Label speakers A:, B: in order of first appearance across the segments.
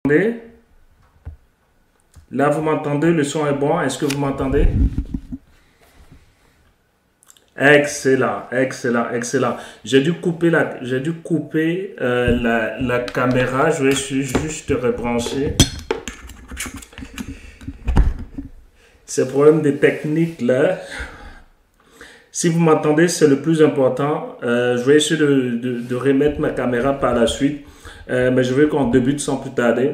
A: m'entendez? Là, vous m'entendez? Le son est bon. Est-ce que vous m'entendez? Excellent, excellent, excellent. J'ai dû couper la caméra. Je vais juste rebrancher. Ces problèmes de technique là. Si vous m'entendez, c'est le plus important. Je vais essayer de remettre ma caméra par la suite. Mais je veux qu'on débute sans plus tarder.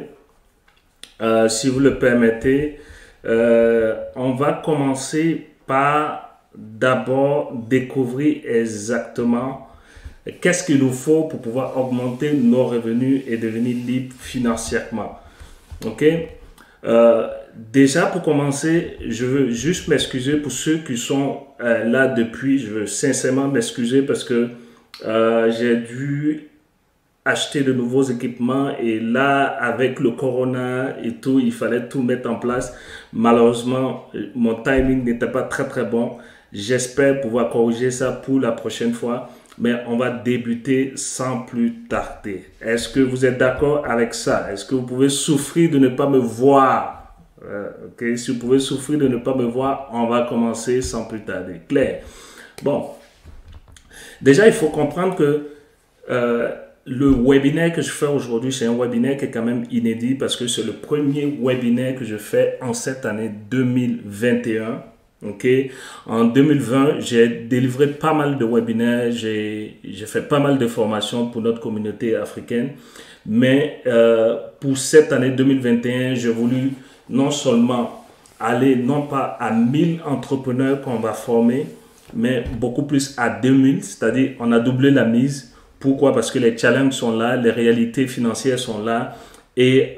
A: Si vous le permettez, on va commencer par d'abord découvrir exactement qu'est-ce qu'il nous faut pour pouvoir augmenter nos revenus et devenir libre financièrement. Ok? Déjà, pour commencer, je veux juste m'excuser pour ceux qui sont là depuis. Je veux sincèrement m'excuser parce que j'ai dû acheter de nouveaux équipements et là, avec le corona et tout, il fallait tout mettre en place. Malheureusement, mon timing n'était pas très bon. J'espère pouvoir corriger ça pour la prochaine fois, mais on va débuter sans plus tarder. Est-ce que vous êtes d'accord avec ça? Est-ce que vous pouvez souffrir de ne pas me voir? Ok, si vous pouvez souffrir de ne pas me voir, on va commencer sans plus tarder. Claire. Bon, déjà, il faut comprendre que le webinaire que je fais aujourd'hui, c'est un webinaire qui est quand même inédit parce que c'est le premier webinaire que je fais en cette année 2021. Ok, en 2020, j'ai délivré pas mal de webinaires, j'ai fait pas mal de formations pour notre communauté africaine. Mais pour cette année 2021, j'ai voulu non seulement aller non pas à 1000 entrepreneurs qu'on va former, mais beaucoup plus à 2000, c'est-à-dire on a doublé la mise. Pourquoi? Parce que les challenges sont là, les réalités financières sont là. Et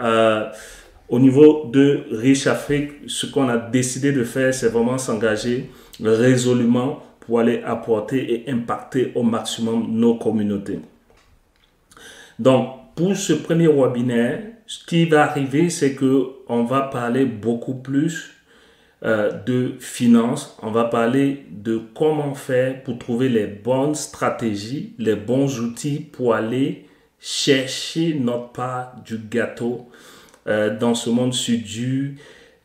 A: au niveau de Riche Afrique, ce qu'on a décidé de faire, c'est vraiment s'engager résolument pour aller apporter et impacter au maximum nos communautés. Donc, pour ce premier webinaire, ce qui va arriver, c'est qu'on va parler beaucoup plus de finances. On va parler de comment faire pour trouver les bonnes stratégies, les bons outils pour aller chercher notre part du gâteau dans ce monde si dur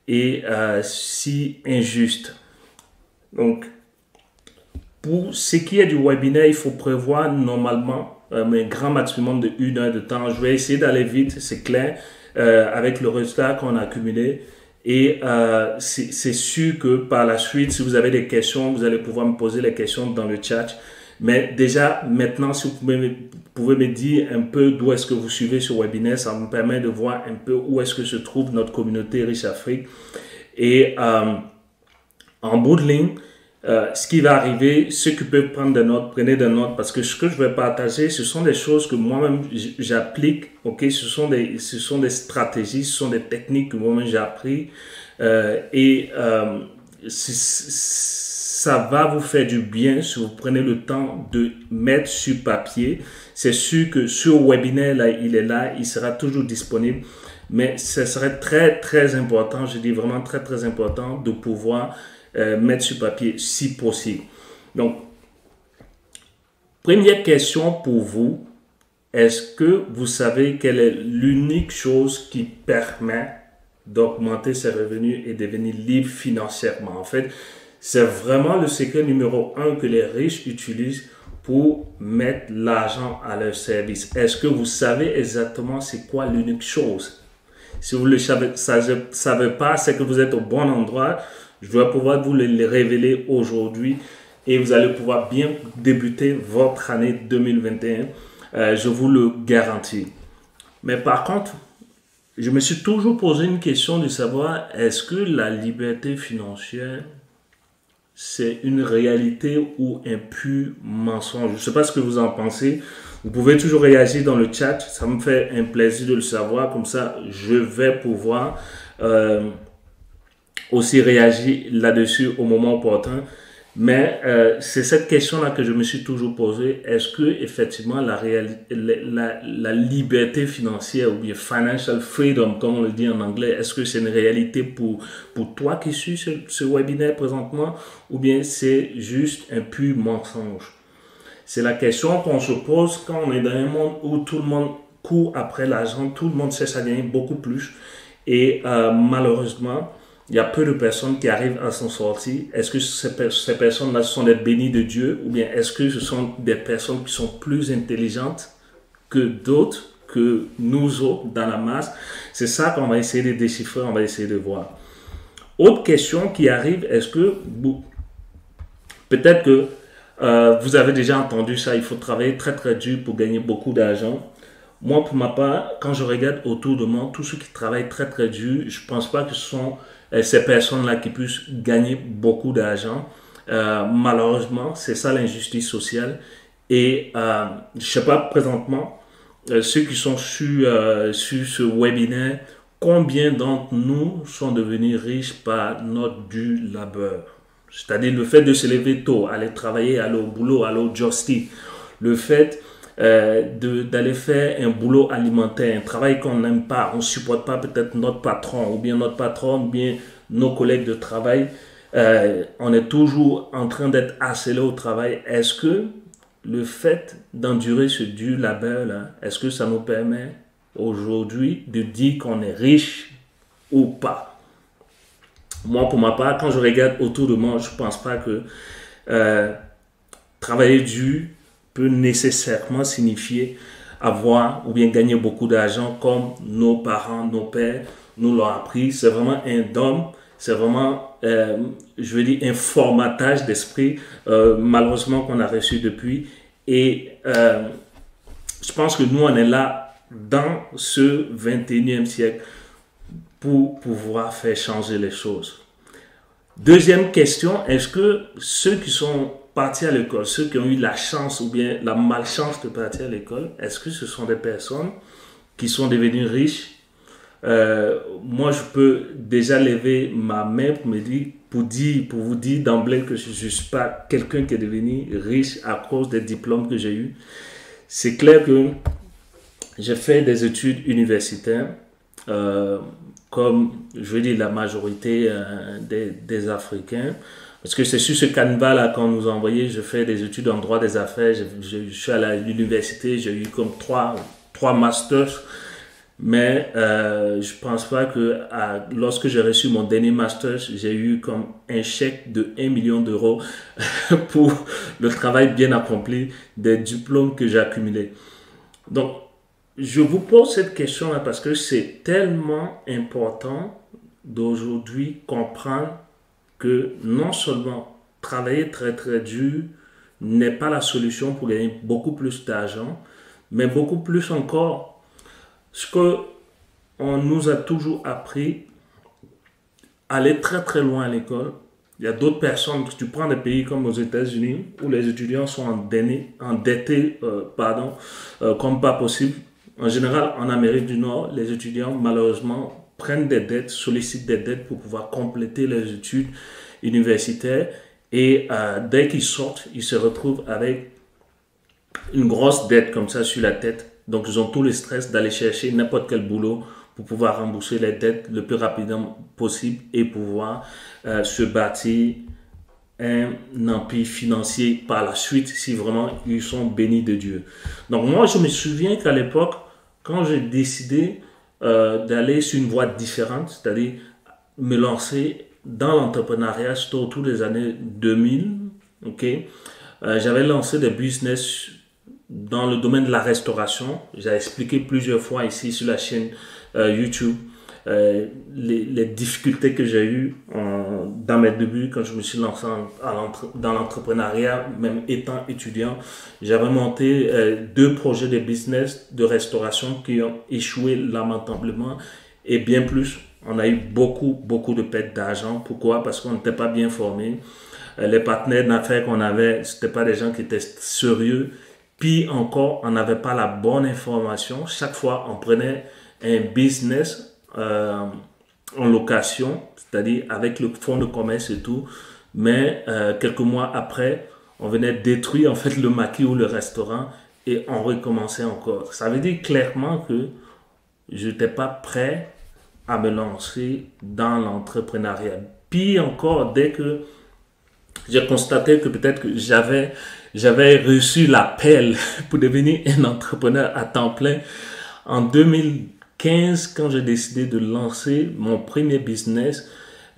A: et si injuste. Donc, pour ce qui est du webinaire, il faut prévoir normalement un grand maximum de 1 heure de temps. Je vais essayer d'aller vite, c'est clair, avec le résultat qu'on a accumulé. Et c'est sûr que par la suite, si vous avez des questions, vous allez pouvoir me poser les questions dans le chat. Mais déjà, maintenant, si vous pouvez me dire un peu d'où est-ce que vous suivez ce webinaire, ça me permet de voir un peu où est-ce que se trouve notre communauté Riche Afrique. Et en bout de ligne, ce qui va arriver, ceux qui peuvent prendre des notes, prenez des notes parce que ce que je vais partager, ce sont des choses que moi-même j'applique. Ok, ce sont des stratégies, ce sont des techniques que moi-même j'ai appris ça va vous faire du bien si vous prenez le temps de mettre sur papier. C'est sûr que ce webinaire là, il sera toujours disponible. Mais ce serait très important, je dis vraiment très important de pouvoir mettre sur papier si possible. Donc, première question pour vous, est-ce que vous savez quelle est l'unique chose qui permet d'augmenter ses revenus et devenir libre financièrement? En fait, c'est vraiment le secret numéro 1 que les riches utilisent pour mettre l'argent à leur service. Est-ce que vous savez exactement c'est quoi l'unique chose? Si vous ne le savez pas, c'est que vous êtes au bon endroit. Je dois pouvoir vous le révéler aujourd'hui et vous allez pouvoir bien débuter votre année 2021. Je vous le garantis. Mais par contre, je me suis toujours posé une question de savoir est-ce que la liberté financière, c'est une réalité ou un pur mensonge? Je ne sais pas ce que vous en pensez. Vous pouvez toujours réagir dans le chat. Ça me fait un plaisir de le savoir. Comme ça, je vais pouvoir aussi réagir là-dessus au moment opportun. Mais c'est cette question-là que je me suis toujours posée. Est-ce que effectivement la liberté financière ou bien financial freedom, comme on le dit en anglais, est-ce que c'est une réalité pour toi qui suis ce webinaire présentement ou bien c'est juste un pur mensonge? C'est la question qu'on se pose quand on est dans un monde où tout le monde court après l'argent, tout le monde cherche à gagner beaucoup plus. Et malheureusement, il y a peu de personnes qui arrivent à s'en sortir. Est-ce que ces personnes-là sont des bénies de Dieu ou bien est-ce que ce sont des personnes qui sont plus intelligentes que d'autres, que nous autres dans la masse? C'est ça qu'on va essayer de déchiffrer, on va essayer de voir. Autre question qui arrive, est-ce que peut-être que vous avez déjà entendu ça, il faut travailler très très dur pour gagner beaucoup d'argent. Moi, pour ma part, quand je regarde autour de moi, tous ceux qui travaillent très très dur, je ne pense pas que ce sont ces personnes-là qui puissent gagner beaucoup d'argent. Malheureusement, c'est ça l'injustice sociale. Et je ne sais pas présentement, ceux qui sont sur ce webinaire, combien d'entre nous sont devenus riches par notre dur labeur? C'est-à-dire le fait de se lever tôt, aller travailler, aller au boulot, aller au josti, le fait d'aller faire un boulot alimentaire, un travail qu'on n'aime pas, on ne supporte pas peut-être notre patron ou bien notre patron ou bien nos collègues de travail, on est toujours en train d'être harcelé au travail. Est-ce que le fait d'endurer ce dur labeur-là, est-ce que ça nous permet aujourd'hui de dire qu'on est riche ou pas? Moi, pour ma part, quand je regarde autour de moi, je ne pense pas que travailler dur peut nécessairement signifier avoir ou bien gagner beaucoup d'argent comme nos parents, nos pères nous l'ont appris. C'est vraiment un don, c'est vraiment, je veux dire, un formatage d'esprit, malheureusement qu'on a reçu depuis. Et je pense que nous, on est là dans ce 21e siècle pour pouvoir faire changer les choses. Deuxième question, est-ce que ceux qui sont partis à l'école, ceux qui ont eu la chance ou bien la malchance de partir à l'école, est-ce que ce sont des personnes qui sont devenues riches? Moi, je peux déjà lever ma main pour me dire, pour vous dire d'emblée que je ne suis pas quelqu'un qui est devenu riche à cause des diplômes que j'ai eus. C'est clair que j'ai fait des études universitaires, comme je veux dire la majorité des Africains. Parce que c'est sur ce canevas-là qu'on nous a envoyé, je fais des études en droit des affaires, je suis à l'université, j'ai eu comme trois masters. Mais je pense pas que lorsque j'ai reçu mon dernier master, j'ai eu comme un chèque de 1 million d'euros pour le travail bien accompli des diplômes que j'ai accumulés. Donc, je vous pose cette question-là parce que c'est tellement important d'aujourd'hui comprendre que non seulement travailler très très dur n'est pas la solution pour gagner beaucoup plus d'argent, mais beaucoup plus encore, ce qu'on nous a toujours appris, aller très très loin à l'école. Il y a d'autres personnes, tu prends des pays comme aux États-Unis où les étudiants sont endettés, comme pas possible. En général, en Amérique du Nord, les étudiants malheureusement prennent des dettes, sollicitent des dettes pour pouvoir compléter leurs études universitaires et dès qu'ils sortent, ils se retrouvent avec une grosse dette comme ça sur la tête. Donc, ils ont tout le stress d'aller chercher n'importe quel boulot pour pouvoir rembourser les dettes le plus rapidement possible et pouvoir se bâtir un empire financier par la suite si vraiment ils sont bénis de Dieu. Donc, moi, je me souviens qu'à l'époque, quand j'ai décidé d'aller sur une voie différente, c'est-à-dire me lancer dans l'entrepreneuriat, c'était autour des années 2000, j'avais lancé des business dans le domaine de la restauration. J'ai expliqué plusieurs fois ici sur la chaîne YouTube les difficultés que j'ai eues dans mes débuts quand je me suis lancé dans l'entrepreneuriat, même étant étudiant. J'avais monté 2 projets de business de restauration qui ont échoué lamentablement et bien plus. On a eu beaucoup de pertes d'argent. Pourquoi? Parce qu'on n'était pas bien formés. Les partenaires d'affaires qu'on avait, ce n'étaient pas des gens qui étaient sérieux. Puis encore, on n'avait pas la bonne information. Chaque fois, on prenait un business en location, c'est-à-dire avec le fonds de commerce et tout. Mais quelques mois après, on venait détruire en fait le maquis ou le restaurant et on recommençait encore. Ça veut dire clairement que je n'étais pas prêt à me lancer dans l'entrepreneuriat. Puis encore, dès que j'ai constaté que peut-être que j'avais reçu l'appel pour devenir un entrepreneur à temps plein, En 2015, quand j'ai décidé de lancer mon premier business,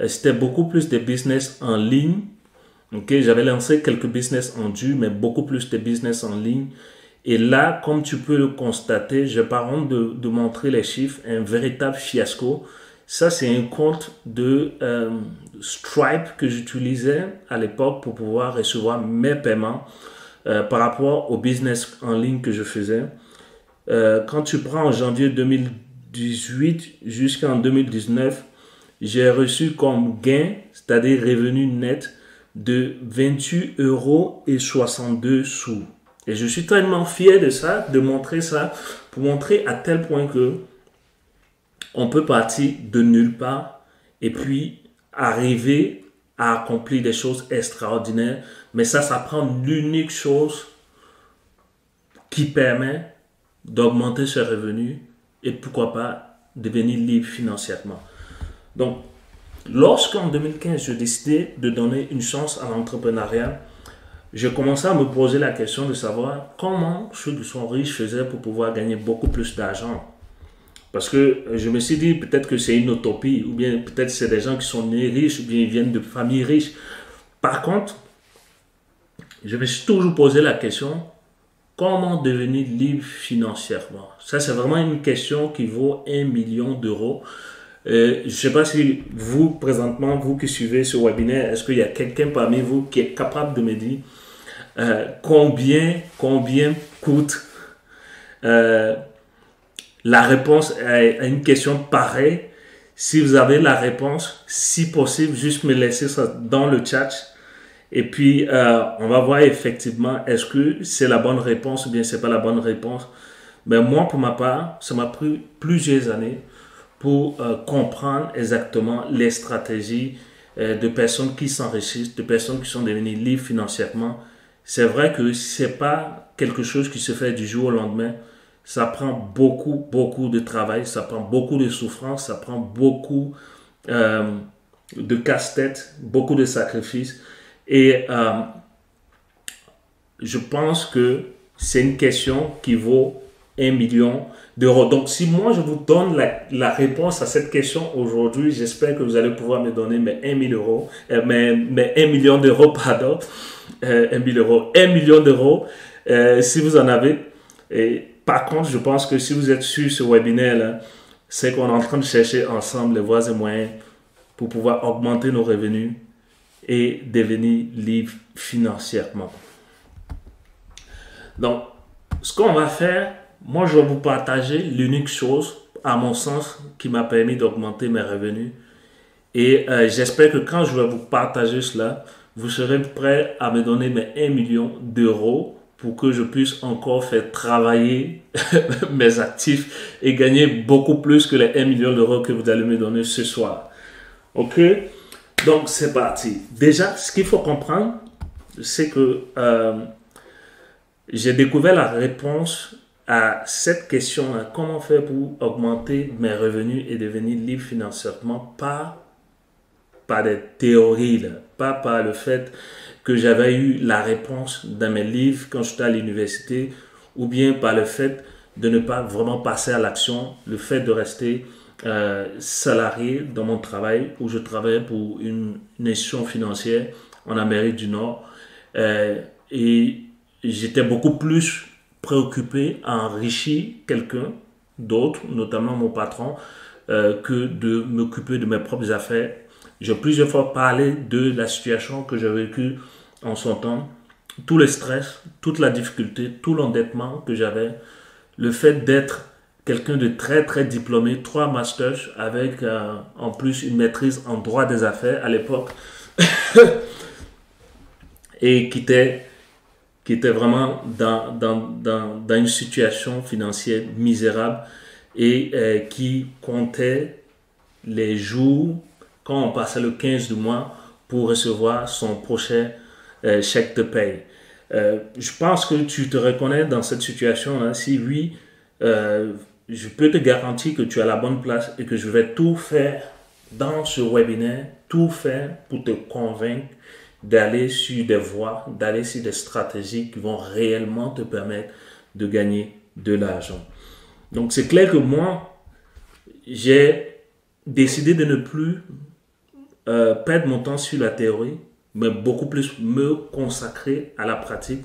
A: c'était beaucoup plus des business en ligne. Okay, j'avais lancé quelques business en dur, mais beaucoup plus de business en ligne. Et là, comme tu peux le constater, je pas honte de montrer les chiffres, un véritable fiasco. Ça, c'est un compte de Stripe que j'utilisais à l'époque pour pouvoir recevoir mes paiements par rapport au business en ligne que je faisais. Quand tu prends en janvier 2018 jusqu'en 2019, j'ai reçu comme gain, c'est-à-dire revenu net, de 28,62 €. Et je suis tellement fier de ça, de montrer ça, pour montrer à tel point que on peut partir de nulle part et puis arriver à accomplir des choses extraordinaires. Mais ça prend l'unique chose qui permet d'augmenter ses revenus et pourquoi pas devenir libre financièrement. Donc, lorsqu'en 2015, j'ai décidé de donner une chance à l'entrepreneuriat, j'ai commencé à me poser la question de savoir comment ceux qui sont riches faisaient pour pouvoir gagner beaucoup plus d'argent. Parce que je me suis dit peut-être que c'est une utopie, ou bien peut-être c'est des gens qui sont nés riches, ou bien ils viennent de familles riches. Par contre, je me suis toujours posé la question, comment devenir libre financièrement? Ça, c'est vraiment une question qui vaut 1 million d'euros. Je ne sais pas si vous, présentement, vous qui suivez ce webinaire, est-ce qu'il y a quelqu'un parmi vous qui est capable de me dire combien coûte la réponse à une question pareille? Si vous avez la réponse, si possible, juste me laisser ça dans le chat. Et puis, on va voir effectivement est-ce que c'est la bonne réponse ou bien c'est pas la bonne réponse. Mais moi, pour ma part, ça m'a pris plusieurs années pour comprendre exactement les stratégies de personnes qui s'enrichissent, de personnes qui sont devenues libres financièrement. C'est vrai que c'est pas quelque chose qui se fait du jour au lendemain. Ça prend beaucoup de travail, ça prend beaucoup de souffrance, ça prend beaucoup de casse-tête, beaucoup de sacrifices. Et je pense que c'est une question qui vaut 1 million d'euros. Donc, si moi, je vous donne la réponse à cette question aujourd'hui, j'espère que vous allez pouvoir me donner mes 1 000 euros, mes 1 million d'euros, pardon, 1 000 euros, 1 million d'euros, si vous en avez. Et par contre, je pense que si vous êtes sur ce webinaire-là, c'est qu'on est en train de chercher ensemble les voies et moyens pour pouvoir augmenter nos revenus et devenir libre financièrement. Donc, ce qu'on va faire, moi je vais vous partager l'unique chose, à mon sens, qui m'a permis d'augmenter mes revenus. Et j'espère que quand je vais vous partager cela, vous serez prêts à me donner mes 1 million d'euros pour que je puisse encore faire travailler mes actifs et gagner beaucoup plus que les 1 million d'euros que vous allez me donner ce soir. Ok? Donc, c'est parti. Déjà, ce qu'il faut comprendre, c'est que j'ai découvert la réponse à cette question-là. Comment faire pour augmenter mes revenus et devenir libre financièrement par des théories, là, pas par le fait que j'avais eu la réponse dans mes livres quand j'étais à l'université, ou bien par le fait de ne pas vraiment passer à l'action, le fait de rester salarié dans mon travail, où je travaillais pour une institution financière en Amérique du Nord. Et j'étais beaucoup plus préoccupé à enrichir quelqu'un d'autre, notamment mon patron, que de m'occuper de mes propres affaires. J'ai plusieurs fois parlé de la situation que j'ai vécue en son temps, tout le stress, toute la difficulté, tout l'endettement que j'avais, le fait d'être quelqu'un de très diplômé, 3 masters avec en plus une maîtrise en droit des affaires à l'époque et qui était vraiment dans une situation financière misérable et qui comptait les jours quand on passait le 15 du mois pour recevoir son prochain chèque de paye. Je pense que tu te reconnais dans cette situation-là. Si oui, je peux te garantir que tu es à la bonne place et que je vais tout faire dans ce webinaire, tout faire pour te convaincre d'aller sur des voies, d'aller sur des stratégies qui vont réellement te permettre de gagner de l'argent. Donc c'est clair que moi, j'ai décidé de ne plus perdre mon temps sur la théorie, mais beaucoup plus me consacrer à la pratique.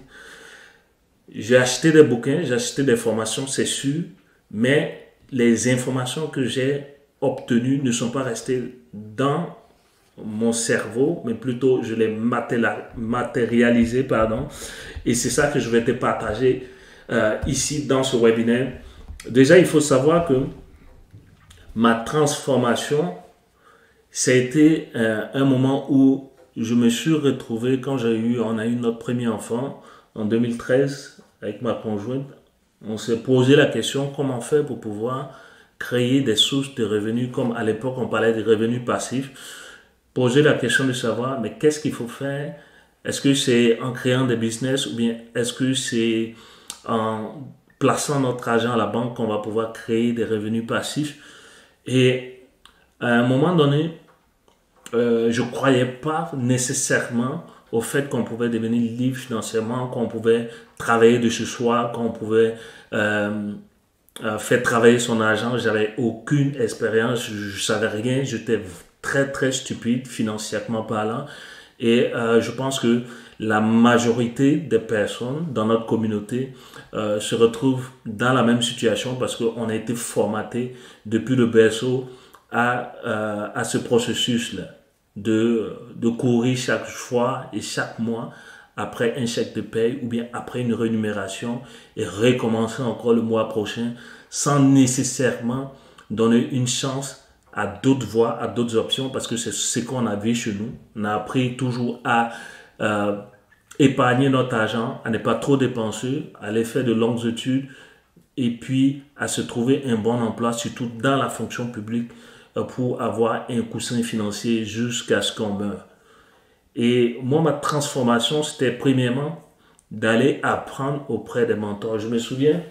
A: J'ai acheté des bouquins, j'ai acheté des formations, c'est sûr, mais les informations que j'ai obtenues ne sont pas restées dans mon cerveau, mais plutôt je l'ai matérialisé, pardon. Et c'est ça que je vais te partager ici dans ce webinaire. Déjà, il faut savoir que ma transformation, ça a été un moment où je me suis retrouvé, quand on a eu notre premier enfant en 2013 avec ma conjointe, on s'est posé la question comment faire pour pouvoir créer des sources de revenus, comme à l'époque on parlait de revenus passifs. Poser la question de savoir, mais qu'est-ce qu'il faut faire? Est-ce que c'est en créant des business ou bien est-ce que c'est en plaçant notre argent à la banque qu'on va pouvoir créer des revenus passifs? Et à un moment donné, je ne croyais pas nécessairement au fait qu'on pouvait devenir libre financièrement, qu'on pouvait travailler de chez soi, qu'on pouvait faire travailler son argent. J'avais aucune expérience, je savais rien, j'étais très très stupide financièrement parlant. Et je pense que la majorité des personnes dans notre communauté se retrouvent dans la même situation parce qu'on a été formaté depuis le berceau à ce processus-là de courir chaque fois et chaque mois après un chèque de paye ou bien après une rémunération et recommencer encore le mois prochain sans nécessairement donner une chance à d'autres voies, à d'autres options parce que c'est ce qu'on a vu chez nous. On a appris toujours à épargner notre argent, à ne pas trop dépenser, à aller faire de longues études et puis à se trouver un bon emploi, surtout dans la fonction publique pour avoir un coussin financier jusqu'à ce qu'on meure. Et moi, ma transformation, c'était premièrement d'aller apprendre auprès des mentors. Je me souviens,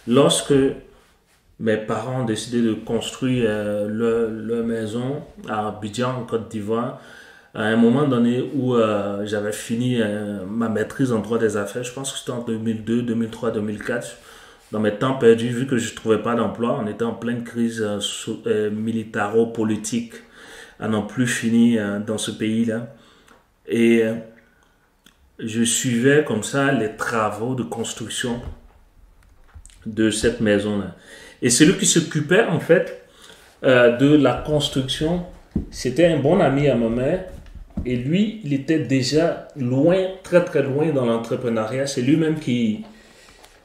A: lorsque mes parents ont décidé de construire leur maison à Abidjan, en Côte d'Ivoire, à un moment donné où j'avais fini ma maîtrise en droit des affaires, je pense que c'était en 2002, 2003, 2004, dans mes temps perdus, vu que je ne trouvais pas d'emploi, on était en pleine crise militaro-politique à n'en plus finir dans ce pays-là. Et je suivais comme ça les travaux de construction de cette maison-là. Et celui qui s'occupait en fait de la construction, c'était un bon ami à ma mère. Et lui, il était déjà loin, très très loin dans l'entrepreneuriat. C'est lui-même qui,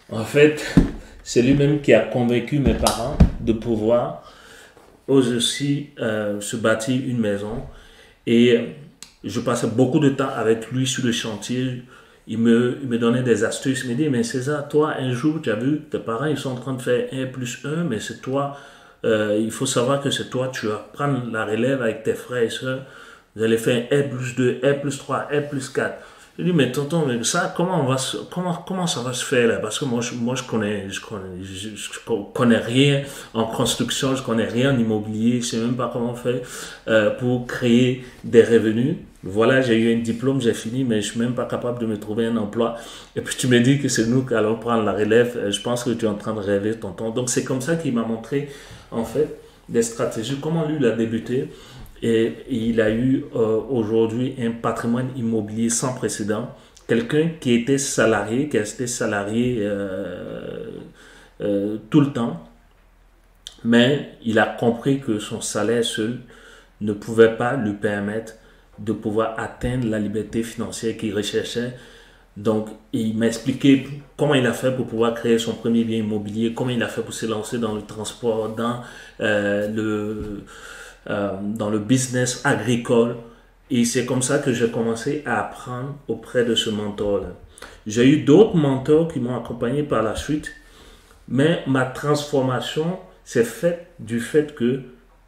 A: en fait, c'est lui-même qui a convaincu mes parents de pouvoir aussi se bâtir une maison. Et je passais beaucoup de temps avec lui sur le chantier. Il me donnait des astuces. Il me dit, mais César, toi, un jour, tu as vu, tes parents, ils sont en train de faire 1+1, mais c'est toi, il faut savoir que c'est toi, tu vas prendre la relève avec tes frères et sœurs. Vous allez faire R+2, R+3, R+4. Je dis, mais tonton, mais ça, comment ça va se faire là? Parce que moi, je connais rien en construction, je connais rien en immobilier, je sais même pas comment faire pour créer des revenus. Voilà, j'ai eu un diplôme, j'ai fini, mais je suis même pas capable de me trouver un emploi. Et puis tu me dis que c'est nous qui allons prendre la relève. Je pense que tu es en train de rêver, tonton. Donc c'est comme ça qu'il m'a montré, en fait, des stratégies, comment lui, il a débuté. Et il a eu aujourd'hui un patrimoine immobilier sans précédent. Quelqu'un qui était salarié, qui restait salarié tout le temps, mais il a compris que son salaire seul ne pouvait pas lui permettre de pouvoir atteindre la liberté financière qu'il recherchait. Donc, il m'a expliqué comment il a fait pour pouvoir créer son premier bien immobilier, comment il a fait pour se lancer dans le transport, dans le business agricole. Et c'est comme ça que j'ai commencé à apprendre auprès de ce mentor-là. J'ai eu d'autres mentors qui m'ont accompagné par la suite, mais ma transformation s'est faite du fait que,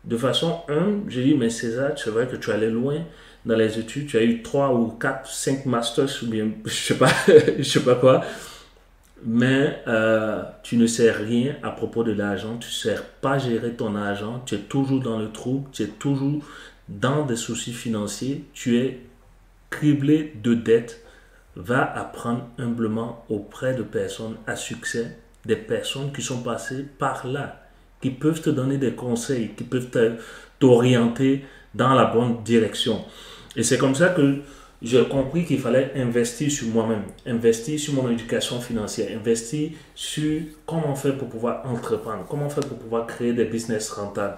A: de façon j'ai dit, mais César, c'est vrai que tu allais loin dans les études, tu as eu 3 ou 4, 5 masters, ou bien, je sais pas, je sais pas quoi, mais tu ne sais rien à propos de l'argent, tu ne sais pas gérer ton argent, tu es toujours dans le trou, tu es toujours dans des soucis financiers, tu es criblé de dettes. Va apprendre humblement auprès de personnes à succès des personnes qui sont passées par là, qui peuvent te donner des conseils, qui peuvent t'orienter dans la bonne direction. Et c'est comme ça que j'ai compris qu'il fallait investir sur moi-même, investir sur mon éducation financière, investir sur comment faire pour pouvoir entreprendre, comment faire pour pouvoir créer des business rentables.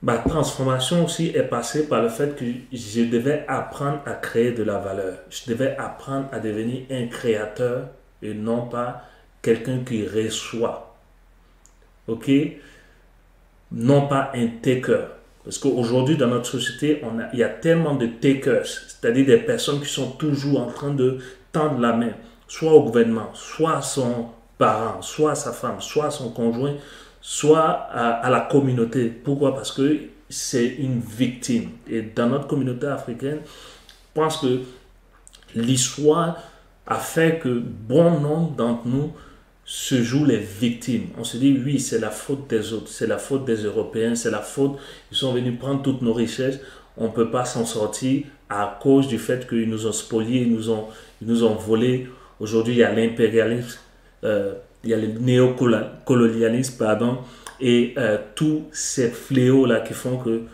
A: Ma transformation aussi est passée par le fait que je devais apprendre à créer de la valeur. Je devais apprendre à devenir un créateur et non pas quelqu'un qui reçoit. OK? Non pas un taker. Parce qu'aujourd'hui, dans notre société, il y a tellement de takers, c'est-à-dire des personnes qui sont toujours en train de tendre la main, soit au gouvernement, soit à son parent, soit à sa femme, soit à son conjoint, soit à la communauté. Pourquoi? Parce que c'est une victime. Et dans notre communauté africaine, je pense que l'histoire a fait que bon nombre d'entre nous se jouent les victimes. On se dit, oui, c'est la faute des autres, c'est la faute des Européens, c'est la faute, ils sont venus prendre toutes nos richesses, on ne peut pas s'en sortir à cause du fait qu'ils nous ont spoliés, ils nous ont volé. Aujourd'hui, il y a l'impérialisme, il y a le néocolonialisme, pardon, et tous ces fléaux-là qui font que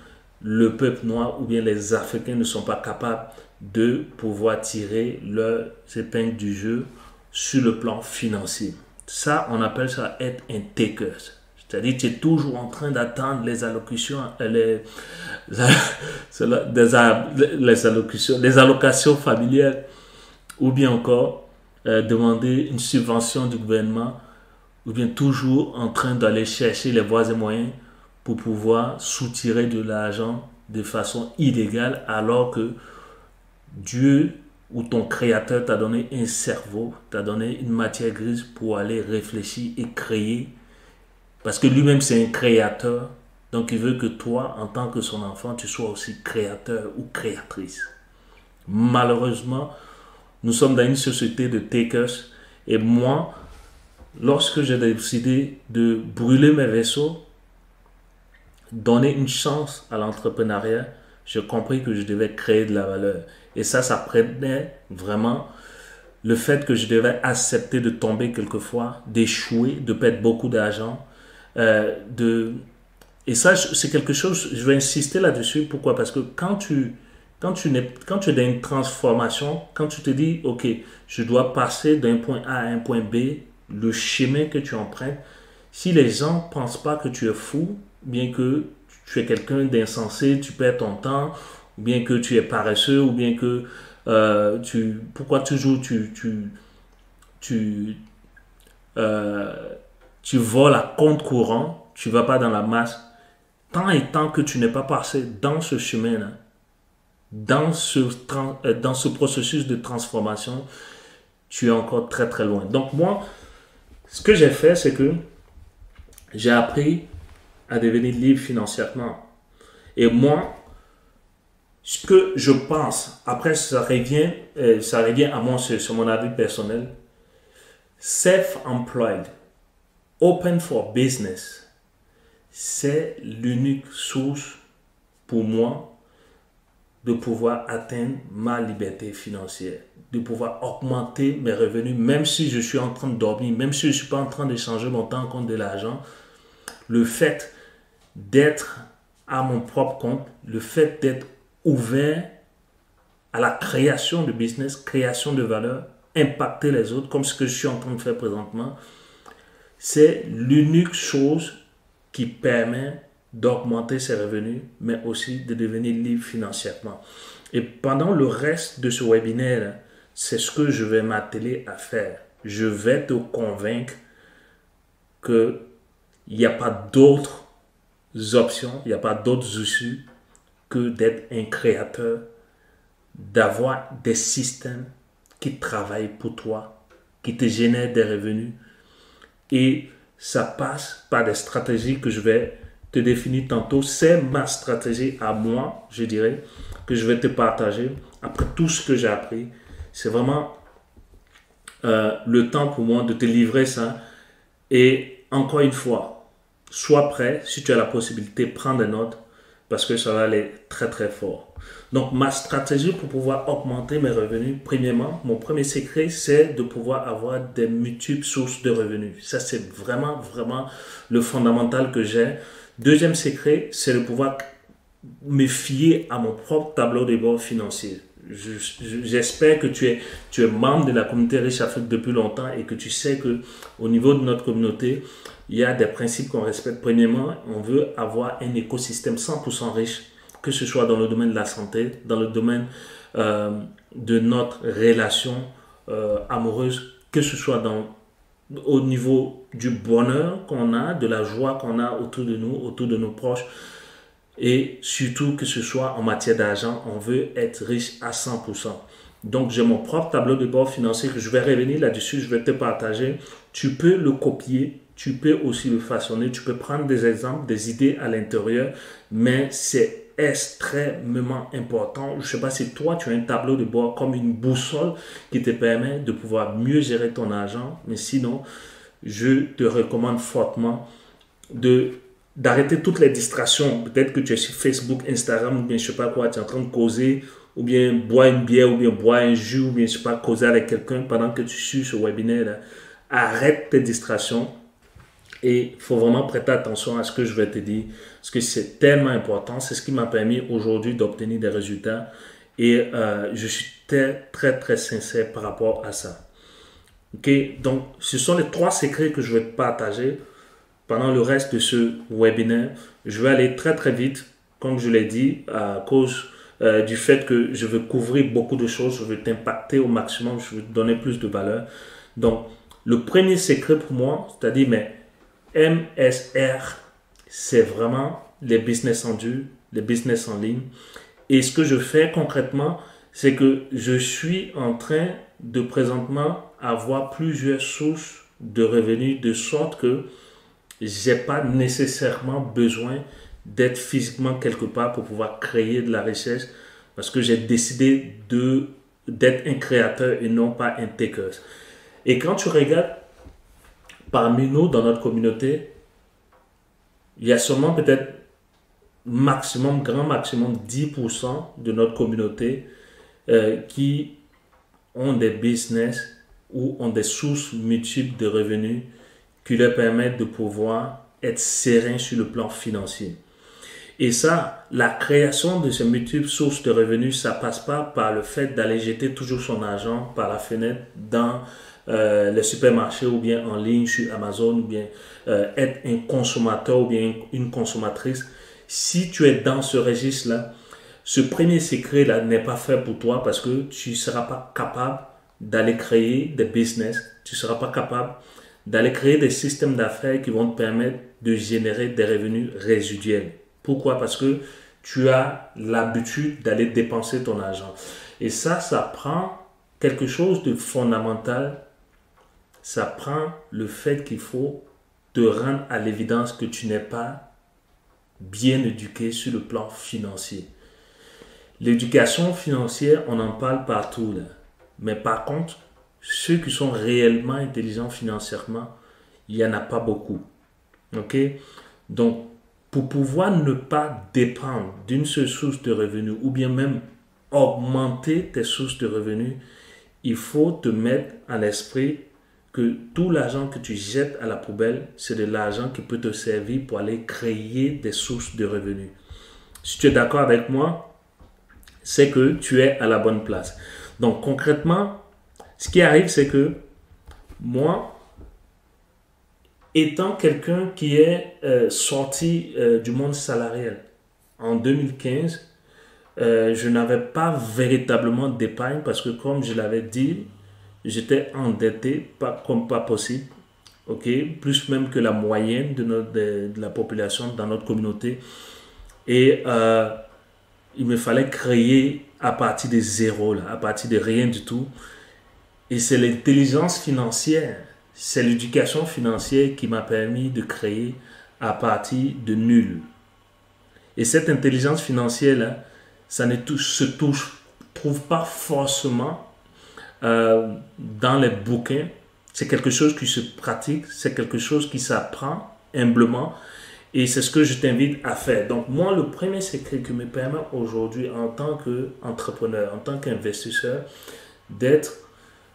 A: le peuple noir ou bien les Africains ne sont pas capables de pouvoir tirer leurs épingles du jeu sur le plan financier. Ça, on appelle ça être un taker. C'est-à-dire que tu es toujours en train d'attendre les allocutions, les allocations familiales, ou bien encore demander une subvention du gouvernement, ou bien toujours en train d'aller chercher les voies et moyens pour pouvoir soutirer de l'argent de façon illégale, alors que Dieu ou ton créateur t'a donné un cerveau, t'a donné une matière grise pour aller réfléchir et créer. Parce que lui-même, c'est un créateur. Donc, il veut que toi, en tant que son enfant, tu sois aussi créateur ou créatrice. Malheureusement, nous sommes dans une société de takers. Et moi, lorsque j'ai décidé de brûler mes vaisseaux, donner une chance à l'entrepreneuriat, j'ai compris que je devais créer de la valeur. Et ça prenait vraiment le fait que je devais accepter de tomber quelquefois, d'échouer, de perdre beaucoup d'argent. Et ça, c'est quelque chose, je vais insister là-dessus. Pourquoi? Parce que quand tu es dans une transformation, quand tu te dis, OK, je dois passer d'un point A à un point B, le chemin que tu empruntes, si les gens ne pensent pas que tu es fou, bien que tu es quelqu'un d'insensé, tu perds ton temps, ou bien que tu es paresseux, ou bien que pourquoi toujours tu voles à contre-courant, tu ne vas pas dans la masse, tant et tant que tu n'es pas passé dans ce chemin-là, dans ce processus de transformation, tu es encore très très loin. Donc moi, ce que j'ai fait, c'est que j'ai appris à devenir libre financièrement. Et moi, ce que je pense, après ça revient à moi sur mon avis personnel, self-employed, open for business, c'est l'unique source pour moi de pouvoir atteindre ma liberté financière, de pouvoir augmenter mes revenus, même si je suis en train de dormir, même si je ne suis pas en train d'échanger mon temps contre de l'argent. Le fait d'être à mon propre compte, le fait d'être ouvert à la création de business, création de valeur, impacter les autres, comme ce que je suis en train de faire présentement, c'est l'unique chose qui permet d'augmenter ses revenus, mais aussi de devenir libre financièrement. Et pendant le reste de ce webinaire, c'est ce que je vais m'atteler à faire. Je vais te convaincre qu'il n'y a pas d'autres options, il n'y a pas d'autres issues que d'être un créateur, d'avoir des systèmes qui travaillent pour toi, qui te génèrent des revenus. Et ça passe par des stratégies que je vais te définir tantôt. C'est ma stratégie à moi, je dirais, que je vais te partager après tout ce que j'ai appris. C'est vraiment le temps pour moi de te livrer ça. Et encore une fois, sois prêt, si tu as la possibilité, prends des notes. parce que ça va aller très très fort. Donc ma stratégie pour pouvoir augmenter mes revenus, premièrement, mon premier secret, c'est de pouvoir avoir des multiples sources de revenus. Ça, c'est vraiment, vraiment le fondamental que j'ai. Deuxième secret, c'est de pouvoir me fier à mon propre tableau de bord financier. J'espère que tu es membre de la communauté Riche Afrique depuis longtemps et que tu sais que au niveau de notre communauté, il y a des principes qu'on respecte. Premièrement, on veut avoir un écosystème 100% riche, que ce soit dans le domaine de la santé, dans le domaine de notre relation amoureuse, que ce soit au niveau du bonheur qu'on a, de la joie qu'on a autour de nous, autour de nos proches. Et surtout que ce soit en matière d'argent, on veut être riche à 100%. Donc j'ai mon propre tableau de bord financier que je vais revenir là-dessus, je vais te partager. Tu peux le copier, tu peux aussi le façonner, tu peux prendre des exemples, des idées à l'intérieur, mais c'est extrêmement important. Je ne sais pas si toi tu as un tableau de bord comme une boussole qui te permet de pouvoir mieux gérer ton argent, mais sinon je te recommande fortement d'arrêter toutes les distractions. Peut-être que tu es sur Facebook, Instagram, ou bien je sais pas quoi, tu es en train de causer, ou bien boire une bière, ou bien boire un jus, ou bien je sais pas, causer avec quelqu'un pendant que tu suis ce webinaire là. Arrête tes distractions et il faut vraiment prêter attention à ce que je vais te dire, parce que c'est tellement important. C'est ce qui m'a permis aujourd'hui d'obtenir des résultats et je suis très, très, très sincère par rapport à ça. Ok, donc ce sont les 3 secrets que je vais te partager pendant le reste de ce webinaire. Je vais aller très très vite, comme je l'ai dit, à cause du fait que je veux couvrir beaucoup de choses, je veux t'impacter au maximum, je veux te donner plus de valeur. Donc, le premier secret pour moi, c'est-à-dire mes MSR, c'est vraiment les business en dur, les business en ligne. Et ce que je fais concrètement, c'est que je suis en train de présentement avoir plusieurs sources de revenus de sorte que j'ai pas nécessairement besoin d'être physiquement quelque part pour pouvoir créer de la richesse parce que j'ai décidé d'être un créateur et non pas un taker. Et quand tu regardes parmi nous dans notre communauté, il y a seulement peut-être maximum, grand maximum 10% de notre communauté qui ont des business ou ont des sources multiples de revenus qui leur permettent de pouvoir être sereins sur le plan financier. Et ça, la création de ces multiples sources de revenus, ça passe pas par le fait d'aller jeter toujours son argent par la fenêtre dans les supermarchés ou bien en ligne sur Amazon ou bien être un consommateur ou bien une consommatrice. Si tu es dans ce registre-là, ce premier secret-là n'est pas fait pour toi parce que tu ne seras pas capable d'aller créer des business, tu ne seras pas capable d'aller créer des systèmes d'affaires qui vont te permettre de générer des revenus résiduels. Pourquoi? Parce que tu as l'habitude d'aller dépenser ton argent. Et ça prend quelque chose de fondamental. Ça prend le fait qu'il faut te rendre à l'évidence que tu n'es pas bien éduqué sur le plan financier. L'éducation financière, on en parle partout là. Mais par contre, ceux qui sont réellement intelligents financièrement, il n'y en a pas beaucoup. Ok? Donc, pour pouvoir ne pas dépendre d'une seule source de revenus ou bien même augmenter tes sources de revenus, il faut te mettre à l'esprit que tout l'argent que tu jettes à la poubelle, c'est de l'argent qui peut te servir pour aller créer des sources de revenus. Si tu es d'accord avec moi, c'est que tu es à la bonne place. Donc concrètement, ce qui arrive, c'est que moi, étant quelqu'un qui est sorti du monde salarial en 2015, je n'avais pas véritablement d'épargne parce que comme je l'avais dit, j'étais endetté comme pas possible, ok, plus même que la moyenne de la population dans notre communauté. Et il me fallait créer à partir de zéro, là, à partir de rien du tout. Et c'est l'intelligence financière, c'est l'éducation financière qui m'a permis de créer à partir de nul. Et cette intelligence financière-là, ça ne trouve pas forcément dans les bouquins. C'est quelque chose qui se pratique, c'est quelque chose qui s'apprend humblement. Et c'est ce que je t'invite à faire. Donc, moi, le premier secret qui me permet aujourd'hui, en tant qu'entrepreneur, en tant qu'investisseur, d'être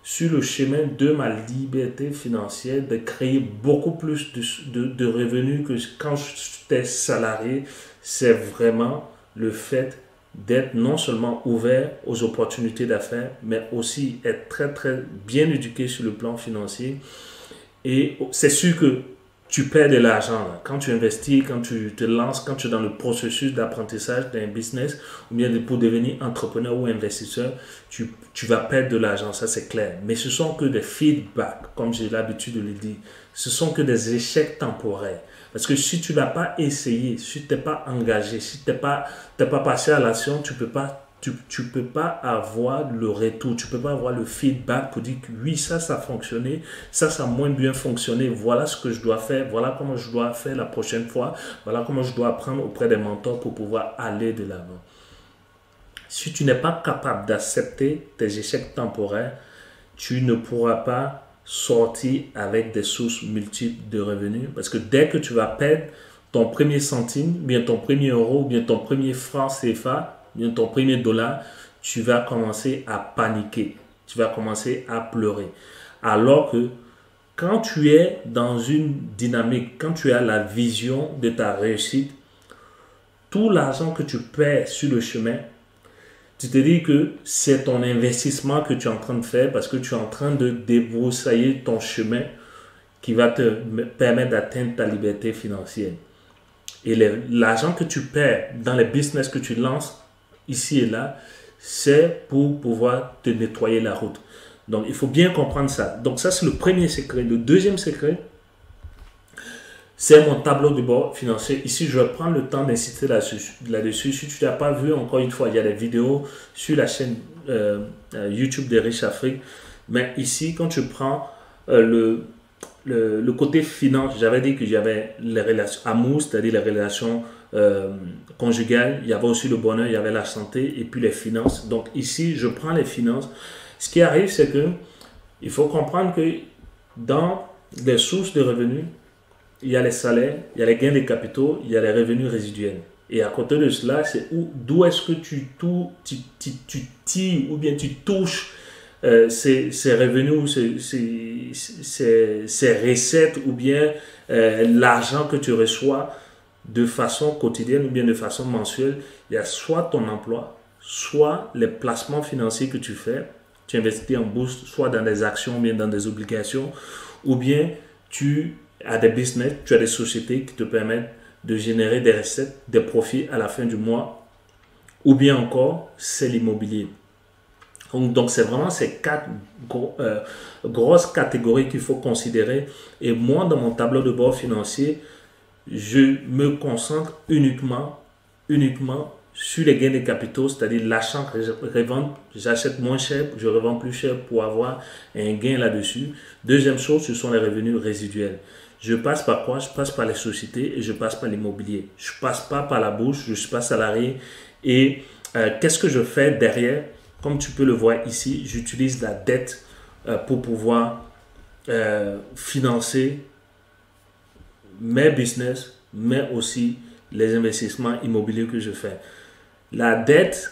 A: sur le chemin de ma liberté financière, de créer beaucoup plus de revenus que quand j'étais salarié, c'est vraiment le fait d'être non seulement ouvert aux opportunités d'affaires, mais aussi être très, très bien éduqué sur le plan financier. Et c'est sûr que tu perds de l'argent là. Quand tu investis, quand tu te lances, quand tu es dans le processus d'apprentissage d'un business, ou bien pour devenir entrepreneur ou investisseur, tu vas perdre de l'argent, ça c'est clair. Mais ce sont que des feedbacks, comme j'ai l'habitude de le dire. Ce sont que des échecs temporaires. Parce que si tu n'as pas essayé, si tu n'es pas engagé, si tu n'es pas passé à l'action, tu peux pas avoir le retour, tu peux pas avoir le feedback pour dire que oui, ça a fonctionné, ça a moins bien fonctionné, voilà ce que je dois faire, voilà comment je dois faire la prochaine fois, voilà comment je dois apprendre auprès des mentors pour pouvoir aller de l'avant. Si tu n'es pas capable d'accepter tes échecs temporaires, tu ne pourras pas sortir avec des sources multiples de revenus, parce que dès que tu vas perdre ton premier centime, bien ton premier euro, bien ton premier franc CFA, bien ton premier dollar, tu vas commencer à paniquer, tu vas commencer à pleurer. Alors que quand tu es dans une dynamique, quand tu as la vision de ta réussite, tout l'argent que tu perds sur le chemin, tu te dis que c'est ton investissement que tu es en train de faire parce que tu es en train de débroussailler ton chemin qui va te permettre d'atteindre ta liberté financière. Et l'argent que tu perds dans les business que tu lances ici et là, c'est pour pouvoir te nettoyer la route. Donc, il faut bien comprendre ça. Donc, ça, c'est le premier secret. Le deuxième secret, c'est mon tableau de bord financier. Ici, je vais prendre le temps d'insister là-dessus. Si tu n'as pas vu, encore une fois, il y a des vidéos sur la chaîne YouTube des Riches Afrique. Mais ici, quand tu prends le côté finance, j'avais dit que j'avais les relations amour, c'est-à-dire les relations conjugales. Il y avait aussi le bonheur, il y avait la santé et puis les finances. Donc ici, je prends les finances. Ce qui arrive, c'est que il faut comprendre que dans les sources de revenus, il y a les salaires, il y a les gains de capitaux, il y a les revenus résiduels. Et à côté de cela, c'est d'où est-ce que tu tires ou bien tu touches ces revenus, ces recettes ou bien l'argent que tu reçois de façon quotidienne ou bien de façon mensuelle. Il y a soit ton emploi, soit les placements financiers que tu fais. Tu investis en bourse, soit dans des actions ou bien dans des obligations, ou bien tu as des business, tu as des sociétés qui te permettent de générer des recettes, des profits à la fin du mois, ou bien encore, c'est l'immobilier. Donc, c'est vraiment ces quatre grosses catégories qu'il faut considérer. Et moi, dans mon tableau de bord financier, je me concentre uniquement sur les gains de capitaux, c'est-à-dire l'achat, revente, j'achète moins cher, je revends plus cher pour avoir un gain là-dessus. Deuxième chose, ce sont les revenus résiduels. Je passe par quoi? Je passe par les sociétés et je passe par l'immobilier. Je ne passe pas par la bourse, je ne suis pas salarié. Et qu'est-ce que je fais derrière? Comme tu peux le voir ici, j'utilise la dette pour pouvoir financer mes business, mais aussi les investissements immobiliers que je fais. La dette,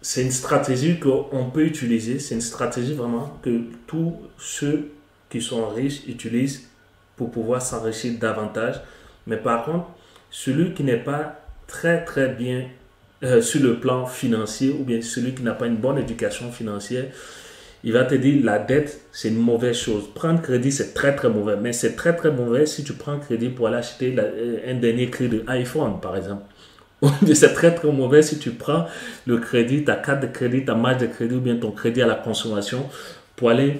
A: c'est une stratégie qu'on peut utiliser. C'est une stratégie vraiment que tous ceux qui sont riches utilisent pour pouvoir s'enrichir davantage. Mais par contre, celui qui n'est pas très très bien sur le plan financier ou bien celui qui n'a pas une bonne éducation financière, il va te dire la dette, c'est une mauvaise chose. Prendre crédit, c'est très très mauvais. Mais c'est très très mauvais si tu prends crédit pour aller acheter un dernier cri de iPhone, par exemple. C'est très très mauvais si tu prends le crédit, ta carte de crédit, ta marge de crédit ou bien ton crédit à la consommation pour aller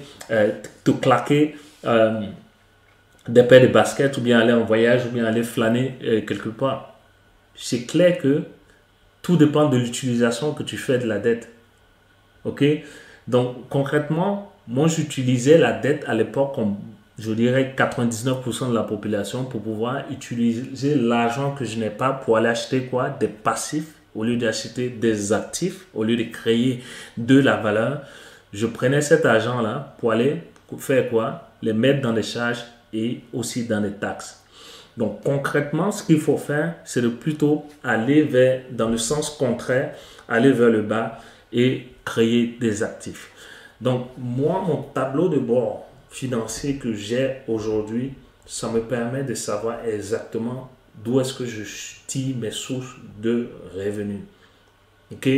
A: te claquer des paires de baskets ou bien aller en voyage ou bien aller flâner quelque part. C'est clair que tout dépend de l'utilisation que tu fais de la dette. Ok? Donc concrètement, moi j'utilisais la dette à l'époque comme je dirais 99% de la population pour pouvoir utiliser l'argent que je n'ai pas pour aller acheter quoi? Des passifs au lieu d'acheter des actifs, au lieu de créer de la valeur. Je prenais cet argent-là pour aller faire quoi? Les mettre dans des charges et aussi dans des taxes. Donc concrètement, ce qu'il faut faire, c'est de plutôt aller dans le sens contraire, aller vers le bas et créer des actifs. Donc moi, mon tableau de bord financier que j'ai aujourd'hui, ça me permet de savoir exactement d'où est-ce que je tire mes sources de revenus. Ok?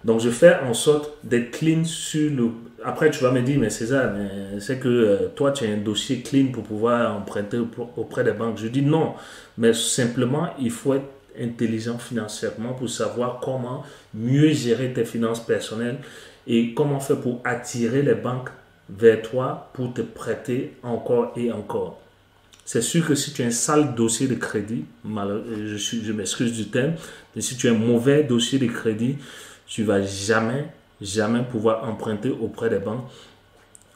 A: Donc, je fais en sorte d'être clean sur le... Après, tu vas me dire, mais César, mais c'est que toi, tu as un dossier clean pour pouvoir emprunter auprès des banques. Je dis non, mais simplement, il faut être intelligent financièrement pour savoir comment mieux gérer tes finances personnelles et comment faire pour attirer les banques vers toi pour te prêter encore et encore. C'est sûr que si tu as un sale dossier de crédit, je m'excuse du terme, mais si tu as un mauvais dossier de crédit, tu ne vas jamais pouvoir emprunter auprès des banques.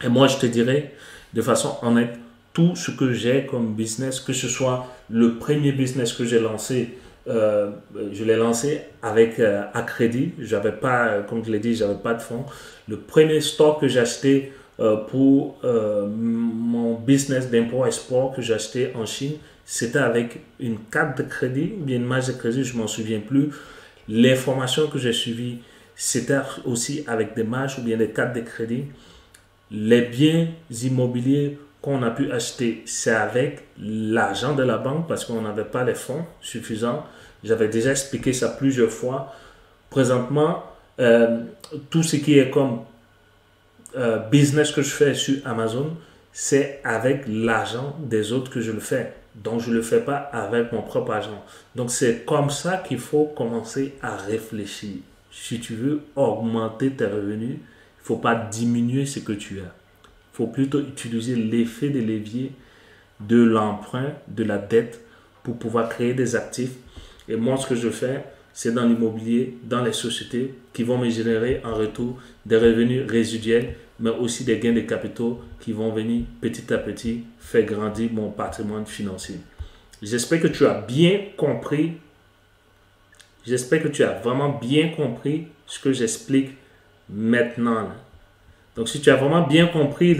A: Et moi, je te dirais de façon honnête, tout ce que j'ai comme business, que ce soit le premier business que j'ai lancé, je l'ai lancé avec à crédit. J'avais pas, comme je l'ai dit, j'avais pas de fonds. Le premier store que j'ai acheté pour mon business d'import-export que j'ai acheté en Chine, c'était avec une carte de crédit ou bien une marge de crédit, je m'en souviens plus. Les formations que j'ai suivies, c'était aussi avec des marges ou bien des cartes de crédit. Les biens immobiliers qu'on a pu acheter, c'est avec l'argent de la banque parce qu'on n'avait pas les fonds suffisants. J'avais déjà expliqué ça plusieurs fois. Présentement, tout ce qui est comme business que je fais sur Amazon, c'est avec l'argent des autres que je le fais. Donc, je ne le fais pas avec mon propre argent. Donc, c'est comme ça qu'il faut commencer à réfléchir. Si tu veux augmenter tes revenus, il ne faut pas diminuer ce que tu as. Il faut plutôt utiliser l'effet de levier de l'emprunt, de la dette pour pouvoir créer des actifs. Et moi, ce que je fais, c'est dans l'immobilier, dans les sociétés qui vont me générer en retour des revenus résiduels, mais aussi des gains de capitaux qui vont venir petit à petit faire grandir mon patrimoine financier. J'espère que tu as bien compris. J'espère que tu as vraiment bien compris ce que j'explique maintenant. Là. Donc, si tu as vraiment bien compris,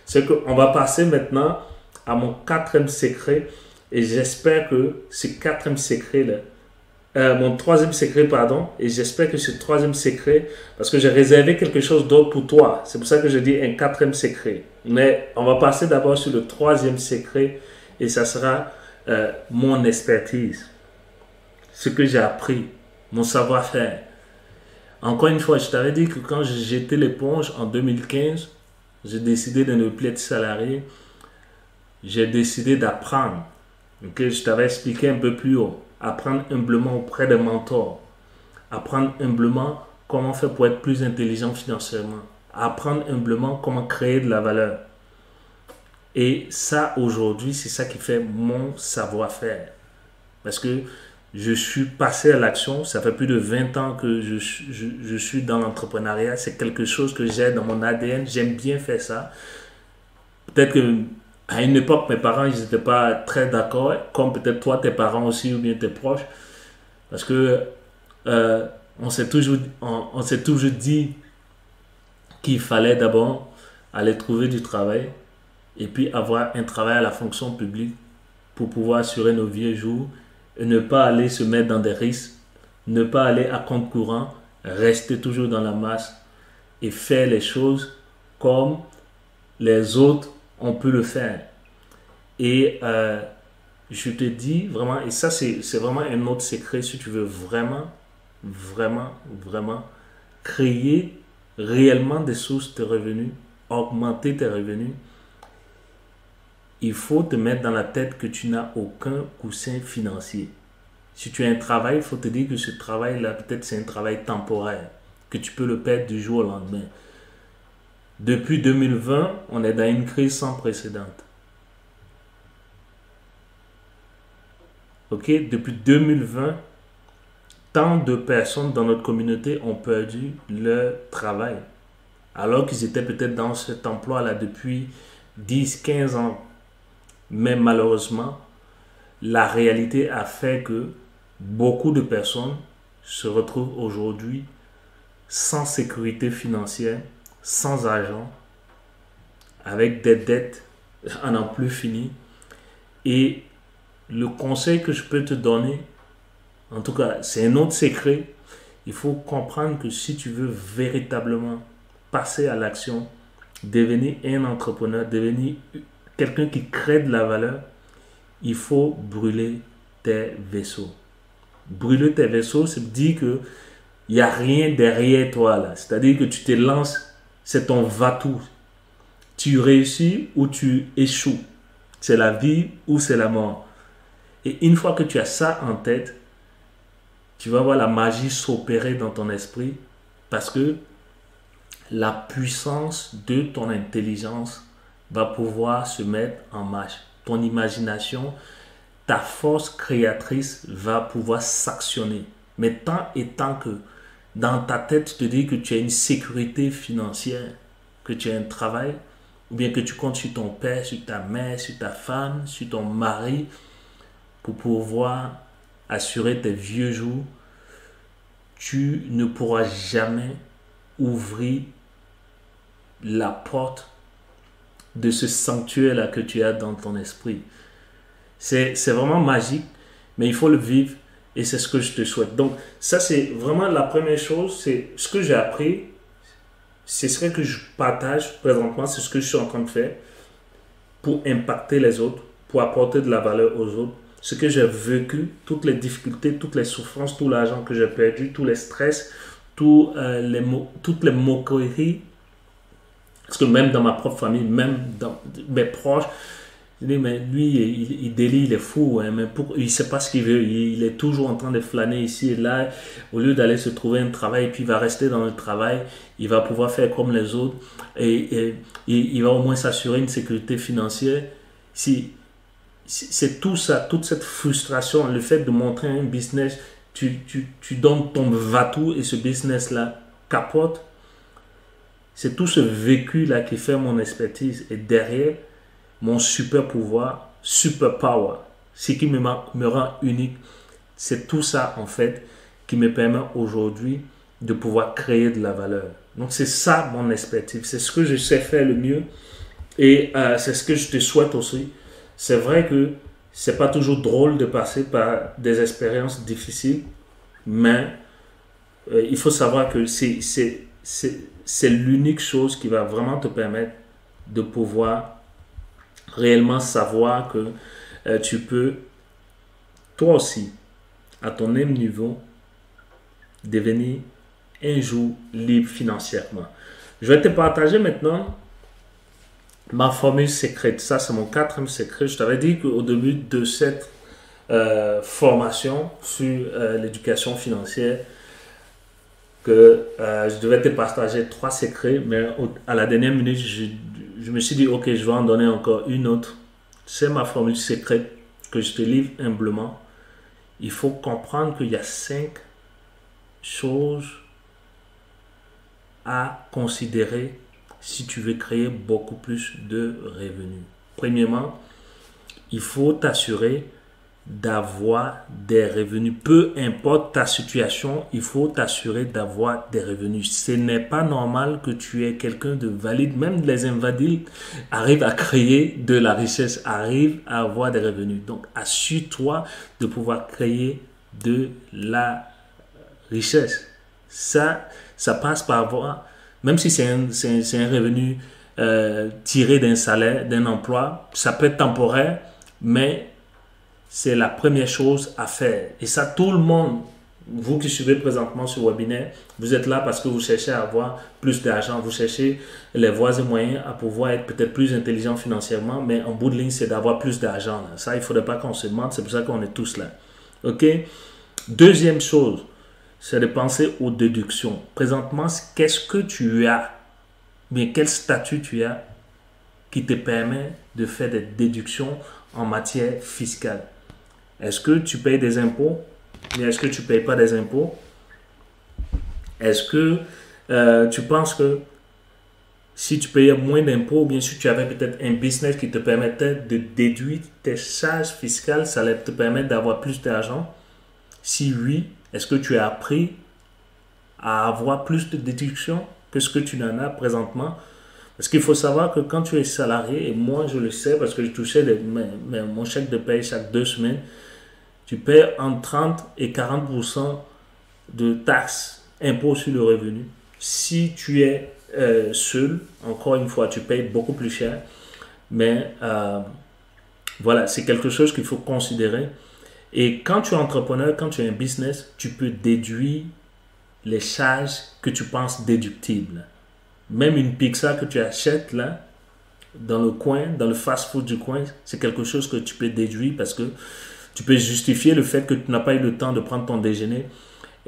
A: c'est qu'on va passer maintenant à mon quatrième secret. Et j'espère que ce quatrième secret-là, mon troisième secret, pardon, et j'espère que ce troisième secret, parce que j'ai réservé quelque chose d'autre pour toi, c'est pour ça que je dis un quatrième secret. Mais on va passer d'abord sur le troisième secret, et ça sera mon expertise, ce que j'ai appris, mon savoir-faire. Encore une fois, je t'avais dit que quand j'ai jeté l'éponge en 2015, j'ai décidé de ne plus être salarié, j'ai décidé d'apprendre. Okay? Je t'avais expliqué un peu plus haut. Apprendre humblement auprès des mentors. Apprendre humblement comment faire pour être plus intelligent financièrement. Apprendre humblement comment créer de la valeur. Et ça, aujourd'hui, c'est ça qui fait mon savoir-faire. Parce que je suis passé à l'action. Ça fait plus de 20 ans que je suis dans l'entrepreneuriat. C'est quelque chose que j'ai dans mon ADN. J'aime bien faire ça. Peut-être que à une époque, mes parents, ils n'étaient pas très d'accord, comme peut-être toi, tes parents aussi, ou bien tes proches, parce que on s'est toujours dit qu'il fallait d'abord aller trouver du travail et puis avoir un travail à la fonction publique pour pouvoir assurer nos vieux jours et ne pas aller se mettre dans des risques, ne pas aller à compte courant, rester toujours dans la masse et faire les choses comme les autres on peut le faire. Et je te dis vraiment, et ça c'est vraiment un autre secret, si tu veux vraiment créer réellement des sources de revenus, augmenter tes revenus, il faut te mettre dans la tête que tu n'as aucun coussin financier. Si tu as un travail, il faut te dire que ce travail-là, peut-être c'est un travail temporaire, que tu peux le perdre du jour au lendemain. Depuis 2020, on est dans une crise sans précédent. Ok, depuis 2020, tant de personnes dans notre communauté ont perdu leur travail. Alors qu'ils étaient peut-être dans cet emploi-là depuis 10, 15 ans. Mais malheureusement, la réalité a fait que beaucoup de personnes se retrouvent aujourd'hui sans sécurité financière, sans argent, avec des dettes à n'en plus finir. Et le conseil que je peux te donner, en tout cas, c'est un autre secret. Il faut comprendre que si tu veux véritablement passer à l'action, devenir un entrepreneur, devenir quelqu'un qui crée de la valeur, il faut brûler tes vaisseaux. Brûler tes vaisseaux, c'est dire que il n'y a rien derrière toi là. C'est-à-dire que tu te lances, c'est ton va-tout. Tu réussis ou tu échoues. C'est la vie ou c'est la mort. Et une fois que tu as ça en tête, tu vas voir la magie s'opérer dans ton esprit parce que la puissance de ton intelligence va pouvoir se mettre en marche. Ton imagination, ta force créatrice va pouvoir s'actionner. Mais tant et tant que dans ta tête, tu te dis que tu as une sécurité financière, que tu as un travail, ou bien que tu comptes sur ton père, sur ta mère, sur ta femme, sur ton mari, pour pouvoir assurer tes vieux jours, tu ne pourras jamais ouvrir la porte de ce sanctuaire-là que tu as dans ton esprit. C'est vraiment magique, mais il faut le vivre et c'est ce que je te souhaite. Donc, ça, c'est vraiment la première chose, c'est ce que j'ai appris, c'est ce que je partage présentement, c'est ce que je suis en train de faire pour impacter les autres, pour apporter de la valeur aux autres. Ce que j'ai vécu, toutes les difficultés, toutes les souffrances, tout l'argent que j'ai perdu, tous les stress, toutes les moqueries. Parce que même dans ma propre famille, même dans mes proches, je dis, mais lui, il délie, il est fou, hein, mais il ne sait pas ce qu'il veut. Il est toujours en train de flâner ici et là. Au lieu d'aller se trouver un travail, et puis il va rester dans le travail, il va pouvoir faire comme les autres et il va au moins s'assurer une sécurité financière. Si, c'est tout ça, toute cette frustration, le fait de montrer un business, tu donnes ton va-tout et ce business-là capote. C'est tout ce vécu-là qui fait mon expertise. Et derrière, mon super pouvoir, super power, ce qui me rend unique, c'est tout ça en fait qui me permet aujourd'hui de pouvoir créer de la valeur. Donc c'est ça mon expertise, c'est ce que je sais faire le mieux et c'est ce que je te souhaite aussi. C'est vrai que c'est pas toujours drôle de passer par des expériences difficiles, mais il faut savoir que c'est l'unique chose qui va vraiment te permettre de pouvoir réellement savoir que tu peux, toi aussi, à ton même niveau, devenir un jour libre financièrement. Je vais te partager maintenant ma formule secrète. Ça, c'est mon quatrième secret. Je t'avais dit qu'au début de cette formation sur l'éducation financière, que je devais te partager 3 secrets, mais à la dernière minute, je me suis dit, ok, je vais en donner encore une autre. C'est ma formule secrète que je te livre humblement. Il faut comprendre qu'il y a 5 choses à considérer si tu veux créer beaucoup plus de revenus. Premièrement, il faut t'assurer d'avoir des revenus. Peu importe ta situation, il faut t'assurer d'avoir des revenus. Ce n'est pas normal que tu aies quelqu'un de valide. Même les invalides arrivent à créer de la richesse, arrivent à avoir des revenus. Donc, assure-toi de pouvoir créer de la richesse. Ça passe par avoir, même si c'est un revenu tiré d'un salaire, d'un emploi, ça peut être temporaire, mais c'est la première chose à faire. Et ça, tout le monde, vous qui suivez présentement ce webinaire, vous êtes là parce que vous cherchez à avoir plus d'argent, vous cherchez les voies et moyens à pouvoir être peut-être plus intelligent financièrement, mais en bout de ligne, c'est d'avoir plus d'argent. Ça, il ne faudrait pas qu'on se mente, c'est pour ça qu'on est tous là. OK? Deuxième chose, c'est de penser aux déductions. Présentement, qu'est-ce que tu as, bien quel statut tu as qui te permet de faire des déductions en matière fiscale. Est-ce que tu payes des impôts ou est-ce que tu ne payes pas des impôts? Est-ce que tu penses que si tu payais moins d'impôts ou bien si tu avais peut-être un business qui te permettait de déduire tes charges fiscales, ça allait te permettre d'avoir plus d'argent? Si oui, est-ce que tu as appris à avoir plus de déductions que ce que tu n'en as présentement? Parce qu'il faut savoir que quand tu es salarié, et moi je le sais parce que je touchais mon chèque de paye chaque 2 semaines, tu payes entre 30 et 40% de taxes, impôts sur le revenu. Si tu es seul, encore une fois, tu payes beaucoup plus cher. Mais voilà, c'est quelque chose qu'il faut considérer. Et quand tu es entrepreneur, quand tu as un business, tu peux déduire les charges que tu penses déductibles. Même une pizza que tu achètes là, dans le coin, dans le fast-food du coin, c'est quelque chose que tu peux déduire parce que tu peux justifier le fait que tu n'as pas eu le temps de prendre ton déjeuner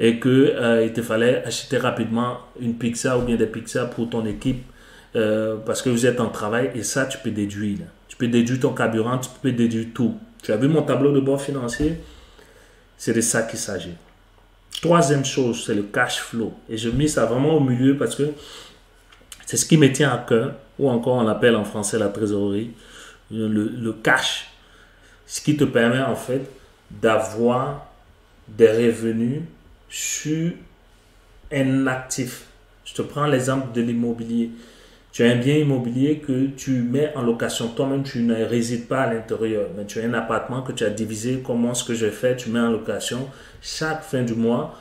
A: et qu'il te fallait acheter rapidement une pizza ou bien des pizzas pour ton équipe parce que vous êtes en travail et ça, tu peux déduire. Là. Tu peux déduire ton carburant, tu peux déduire tout. Tu as vu mon tableau de bord financier? C'est de ça qu'il s'agit. Troisième chose, c'est le cash flow. Et je mets ça vraiment au milieu parce que c'est ce qui me tient à cœur, ou encore on l'appelle en français la trésorerie, le cash. Ce qui te permet en fait d'avoir des revenus sur un actif. Je te prends l'exemple de l'immobilier. Tu as un bien immobilier que tu mets en location. Toi-même, tu ne résides pas à l'intérieur. Mais tu as un appartement que tu as divisé. Comment ce que je fais? Tu mets en location. Chaque fin du mois,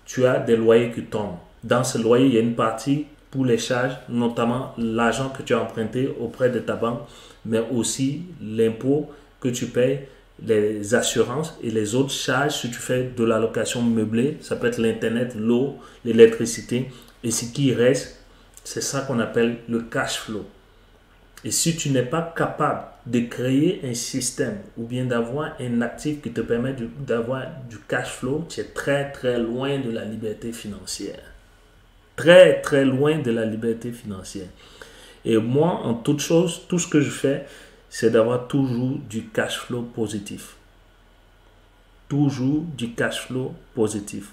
A: tu as des loyers qui tombent. Dans ce loyer, il y a une partie pour les charges, notamment l'argent que tu as emprunté auprès de ta banque, mais aussi l'impôt que tu payes, les assurances et les autres charges si tu fais de la location meublée. Ça peut être l'internet, l'eau, l'électricité. Et ce qui reste, c'est ça qu'on appelle le cash flow. Et si tu n'es pas capable de créer un système ou bien d'avoir un actif qui te permet d'avoir du cash flow, tu es très très loin de la liberté financière. Très très loin de la liberté financière. Et moi, en toute chose, tout ce que je fais, c'est d'avoir toujours du cash flow positif. Toujours du cash flow positif.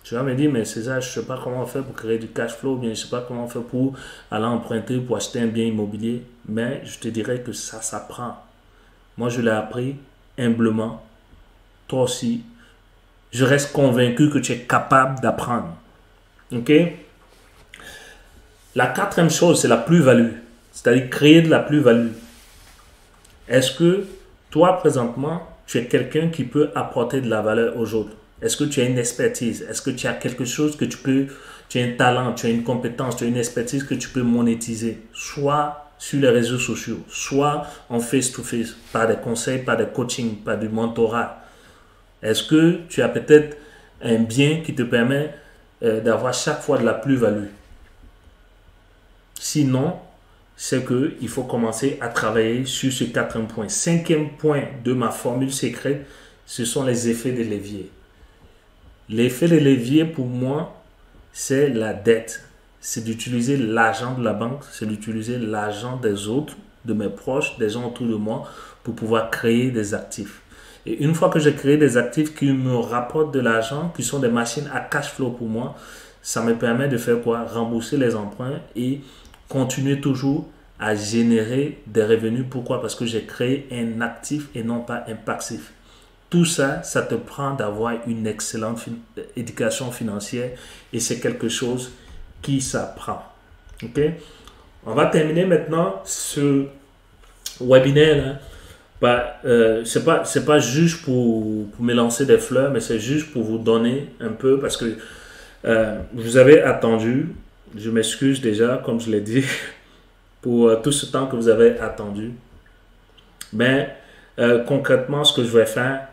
A: Tu vas me dire, mais César, je ne sais pas comment on fait pour créer du cash flow, ou bien je ne sais pas comment on fait pour aller emprunter, pour acheter un bien immobilier. Mais je te dirais que ça s'apprend. Moi, je l'ai appris humblement. Toi aussi. Je reste convaincu que tu es capable d'apprendre. OK? La quatrième chose, c'est la plus-value. C'est-à-dire créer de la plus-value. Est-ce que toi, présentement, tu es quelqu'un qui peut apporter de la valeur aux autres? Est-ce que tu as une expertise? Est-ce que tu as quelque chose que tu as un talent, tu as une compétence, tu as une expertise que tu peux monétiser? Soit sur les réseaux sociaux, soit en face-to-face, par des conseils, par des coachings, par du mentorat. Est-ce que tu as peut-être un bien qui te permet d'avoir chaque fois de la plus-value? Sinon, c'est qu'il faut commencer à travailler sur ce quatrième point. Cinquième point de ma formule secrète, ce sont les effets de levier. L'effet de levier pour moi, c'est la dette. C'est d'utiliser l'argent de la banque, c'est d'utiliser l'argent des autres, de mes proches, des gens autour de moi, pour pouvoir créer des actifs. Et une fois que j'ai créé des actifs qui me rapportent de l'argent, qui sont des machines à cash flow pour moi, ça me permet de faire quoi? Rembourser les emprunts et continuer toujours à générer des revenus. Pourquoi? Parce que j'ai créé un actif et non pas un passif. Tout ça, ça te prend d'avoir une excellente éducation financière et c'est quelque chose qui s'apprend. OK? On va terminer maintenant ce webinaire. C'est pas juste pour me lancer des fleurs, mais c'est juste pour vous donner un peu parce que vous avez attendu. Je m'excuse déjà, comme je l'ai dit, pour tout ce temps que vous avez attendu. Mais concrètement, ce que je vais faire,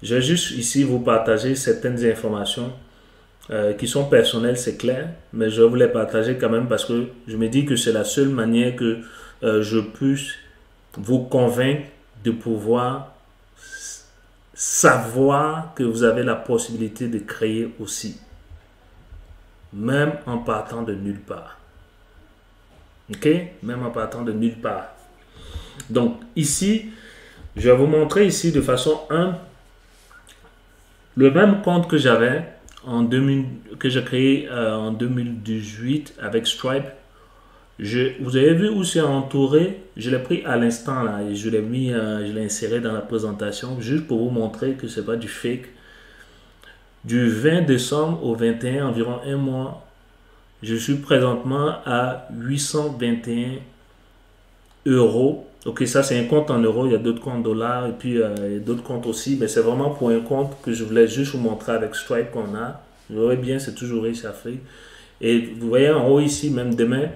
A: je vais juste ici vous partager certaines informations qui sont personnelles, c'est clair, mais je vais vous les partager quand même parce que je me dis que c'est la seule manière que je puisse vous convaincre de pouvoir savoir que vous avez la possibilité de créer aussi, même en partant de nulle part. OK? Même en partant de nulle part. Donc ici, je vais vous montrer ici de façon 1 le même compte que j'avais que j'ai créé en 2018 avec Stripe. Vous avez vu où c'est entouré? Je l'ai pris à l'instant là et je l'ai inséré dans la présentation juste pour vous montrer que c'est pas du fake. Du 20 décembre au 21, environ un mois, je suis présentement à 821 euros. Ok, ça c'est un compte en euros, il y a d'autres comptes en dollars et puis il y a d'autres comptes aussi, mais c'est vraiment pour un compte que je voulais juste vous montrer avec Stripe qu'on a. Vous voyez bien, c'est toujours riche Afrique. Et vous voyez en haut ici, même demain,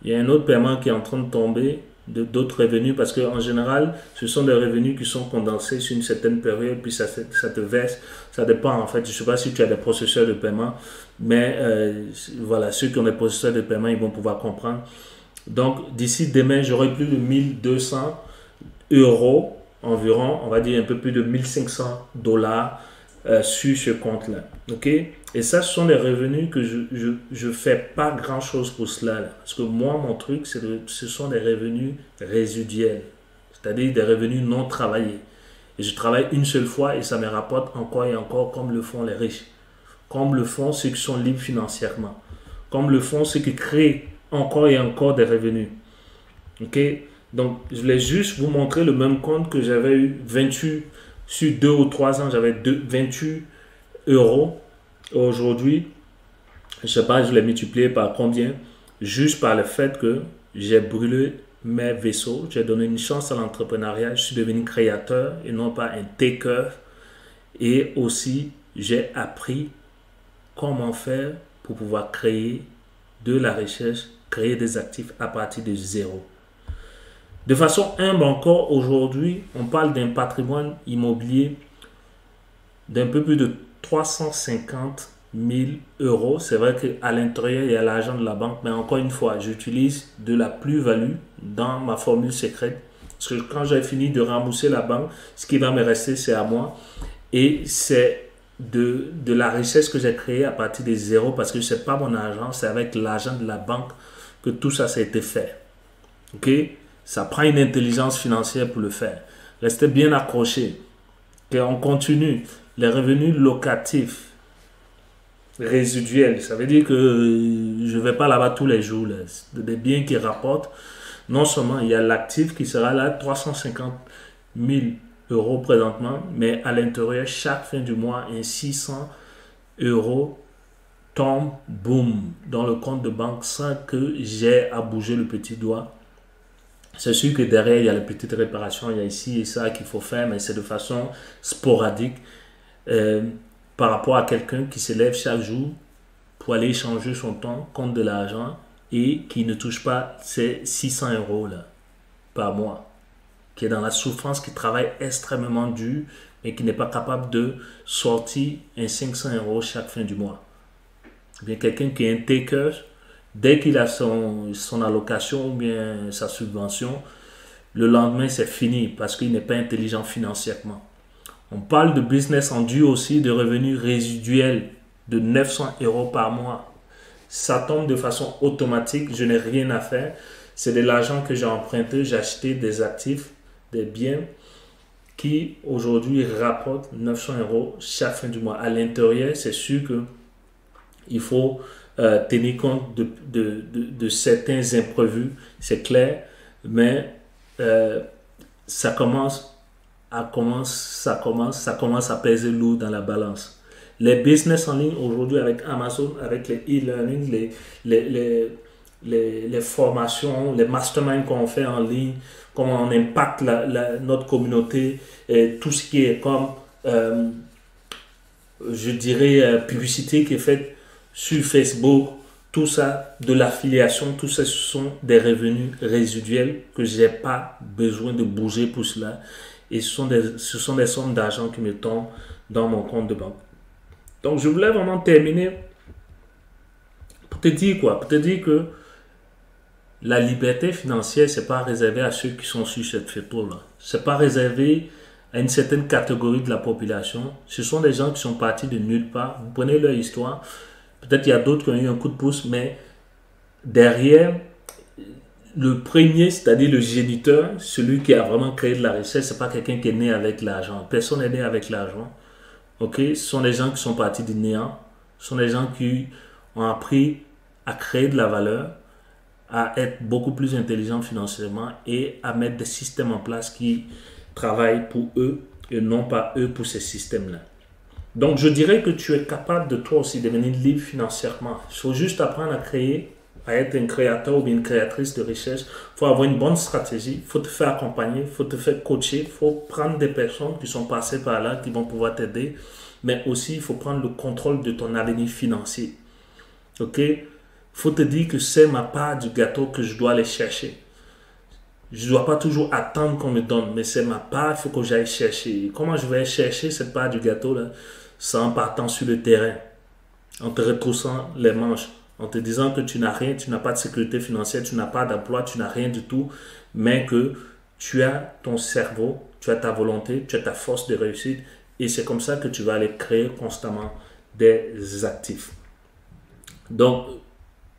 A: il y a un autre paiement qui est en train de tomber de d'autres revenus parce qu'en général, ce sont des revenus qui sont condensés sur une certaine période, puis ça te verse. Ça dépend en fait. Je ne sais pas si tu as des processeurs de paiement, mais voilà, ceux qui ont des processeurs de paiement, ils vont pouvoir comprendre. Donc, d'ici demain, j'aurai plus de 1200 euros environ, on va dire un peu plus de 1500 dollars sur ce compte-là. OK? Et ça, ce sont des revenus que je fais pas grand-chose pour cela. Là. Parce que moi, mon truc, ce sont des revenus résiduels. C'est-à-dire des revenus non travaillés. Et je travaille une seule fois et ça me rapporte encore et encore comme le font les riches. Comme le font ceux qui sont libres financièrement. Comme le font ceux qui créent encore et encore des revenus. Ok? Donc, je voulais juste vous montrer le même compte que j'avais eu 28 sur 2 ou 3 ans, j'avais 28 euros. Aujourd'hui, je ne sais pas, je l'ai multiplié par combien? Juste par le fait que j'ai brûlé mes vaisseaux, j'ai donné une chance à l'entrepreneuriat, je suis devenu créateur et non pas un taker. Et aussi, j'ai appris comment faire pour pouvoir créer de la recherche, créer des actifs à partir de zéro. De façon humble encore, aujourd'hui, on parle d'un patrimoine immobilier d'un peu plus de 350 000 euros. C'est vrai qu'à l'intérieur, il y a l'argent de la banque, mais encore une fois, j'utilise de la plus-value dans ma formule secrète. Parce que quand j'ai fini de rembourser la banque, ce qui va me rester, c'est à moi. Et c'est de la richesse que j'ai créée à partir de zéro, parce que ce n'est pas mon argent, c'est avec l'argent de la banque que tout ça, ça a été fait. Ok? Ça prend une intelligence financière pour le faire. Restez bien accrochés. Et on continue. Les revenus locatifs résiduels, ça veut dire que je ne vais pas là-bas tous les jours. Là. Des biens qui rapportent. Non seulement il y a l'actif qui sera là, 350 000 euros présentement, mais à l'intérieur, chaque fin du mois, un 600 euros tombe, boum, dans le compte de banque sans que j'ai à bouger le petit doigt. C'est sûr que derrière, il y a les petites réparations, il y a ici et ça qu'il faut faire, mais c'est de façon sporadique par rapport à quelqu'un qui se lève chaque jour pour aller échanger son temps contre de l'argent et qui ne touche pas ces 600 euros là par mois, qui est dans la souffrance, qui travaille extrêmement dur, mais qui n'est pas capable de sortir un 500 euros chaque fin du mois. Bien quelqu'un qui est un taker, dès qu'il a son allocation ou bien sa subvention, le lendemain c'est fini parce qu'il n'est pas intelligent financièrement. On parle de business en due aussi, de revenus résiduels de 900 euros par mois. Ça tombe de façon automatique, je n'ai rien à faire. C'est de l'argent que j'ai emprunté, j'ai acheté des actifs, des biens qui aujourd'hui rapportent 900 euros chaque fin du mois. À l'intérieur, c'est sûr que il faut tenir compte de certains imprévus, c'est clair, mais ça commence à peser lourd dans la balance. Les business en ligne aujourd'hui avec Amazon, avec les e-learning, les formations, les masterminds qu'on fait en ligne, comment on impacte notre communauté, et tout ce qui est comme, je dirais, publicité qui est faite sur Facebook, tout ça, de l'affiliation, tout ça, ce sont des revenus résiduels que je n'ai pas besoin de bouger pour cela. Et ce sont des sommes d'argent qui me tombent dans mon compte de banque. Donc, je voulais vraiment terminer pour te dire quoi? Pour te dire que la liberté financière, ce n'est pas réservé à ceux qui sont sur cette photo-là. Ce n'est pas réservé à une certaine catégorie de la population. Ce sont des gens qui sont partis de nulle part. Vous prenez leur histoire. Peut-être qu'il y a d'autres qui ont eu un coup de pouce, mais derrière, le premier, c'est-à-dire le géniteur, celui qui a vraiment créé de la richesse, ce n'est pas quelqu'un qui est né avec l'argent. Personne n'est né avec l'argent. Okay? Ce sont des gens qui sont partis du néant. Ce sont des gens qui ont appris à créer de la valeur, à être beaucoup plus intelligents financièrement et à mettre des systèmes en place qui travaillent pour eux et non pas eux pour ces systèmes-là. Donc, je dirais que tu es capable de toi aussi devenir libre financièrement. Il faut juste apprendre à créer à être un créateur ou bien une créatrice de richesse, il faut avoir une bonne stratégie, il faut te faire accompagner, il faut te faire coacher, il faut prendre des personnes qui sont passées par là, qui vont pouvoir t'aider, mais aussi il faut prendre le contrôle de ton avenir financier. Ok? Il faut te dire que c'est ma part du gâteau que je dois aller chercher. Je ne dois pas toujours attendre qu'on me donne, mais c'est ma part, il faut que j'aille chercher. Et comment je vais chercher cette part du gâteau là? C'est en partant sur le terrain, en te retroussant les manches, en te disant que tu n'as rien, tu n'as pas de sécurité financière, tu n'as pas d'emploi, tu n'as rien du tout, mais que tu as ton cerveau, tu as ta volonté, tu as ta force de réussite, et c'est comme ça que tu vas aller créer constamment des actifs. Donc,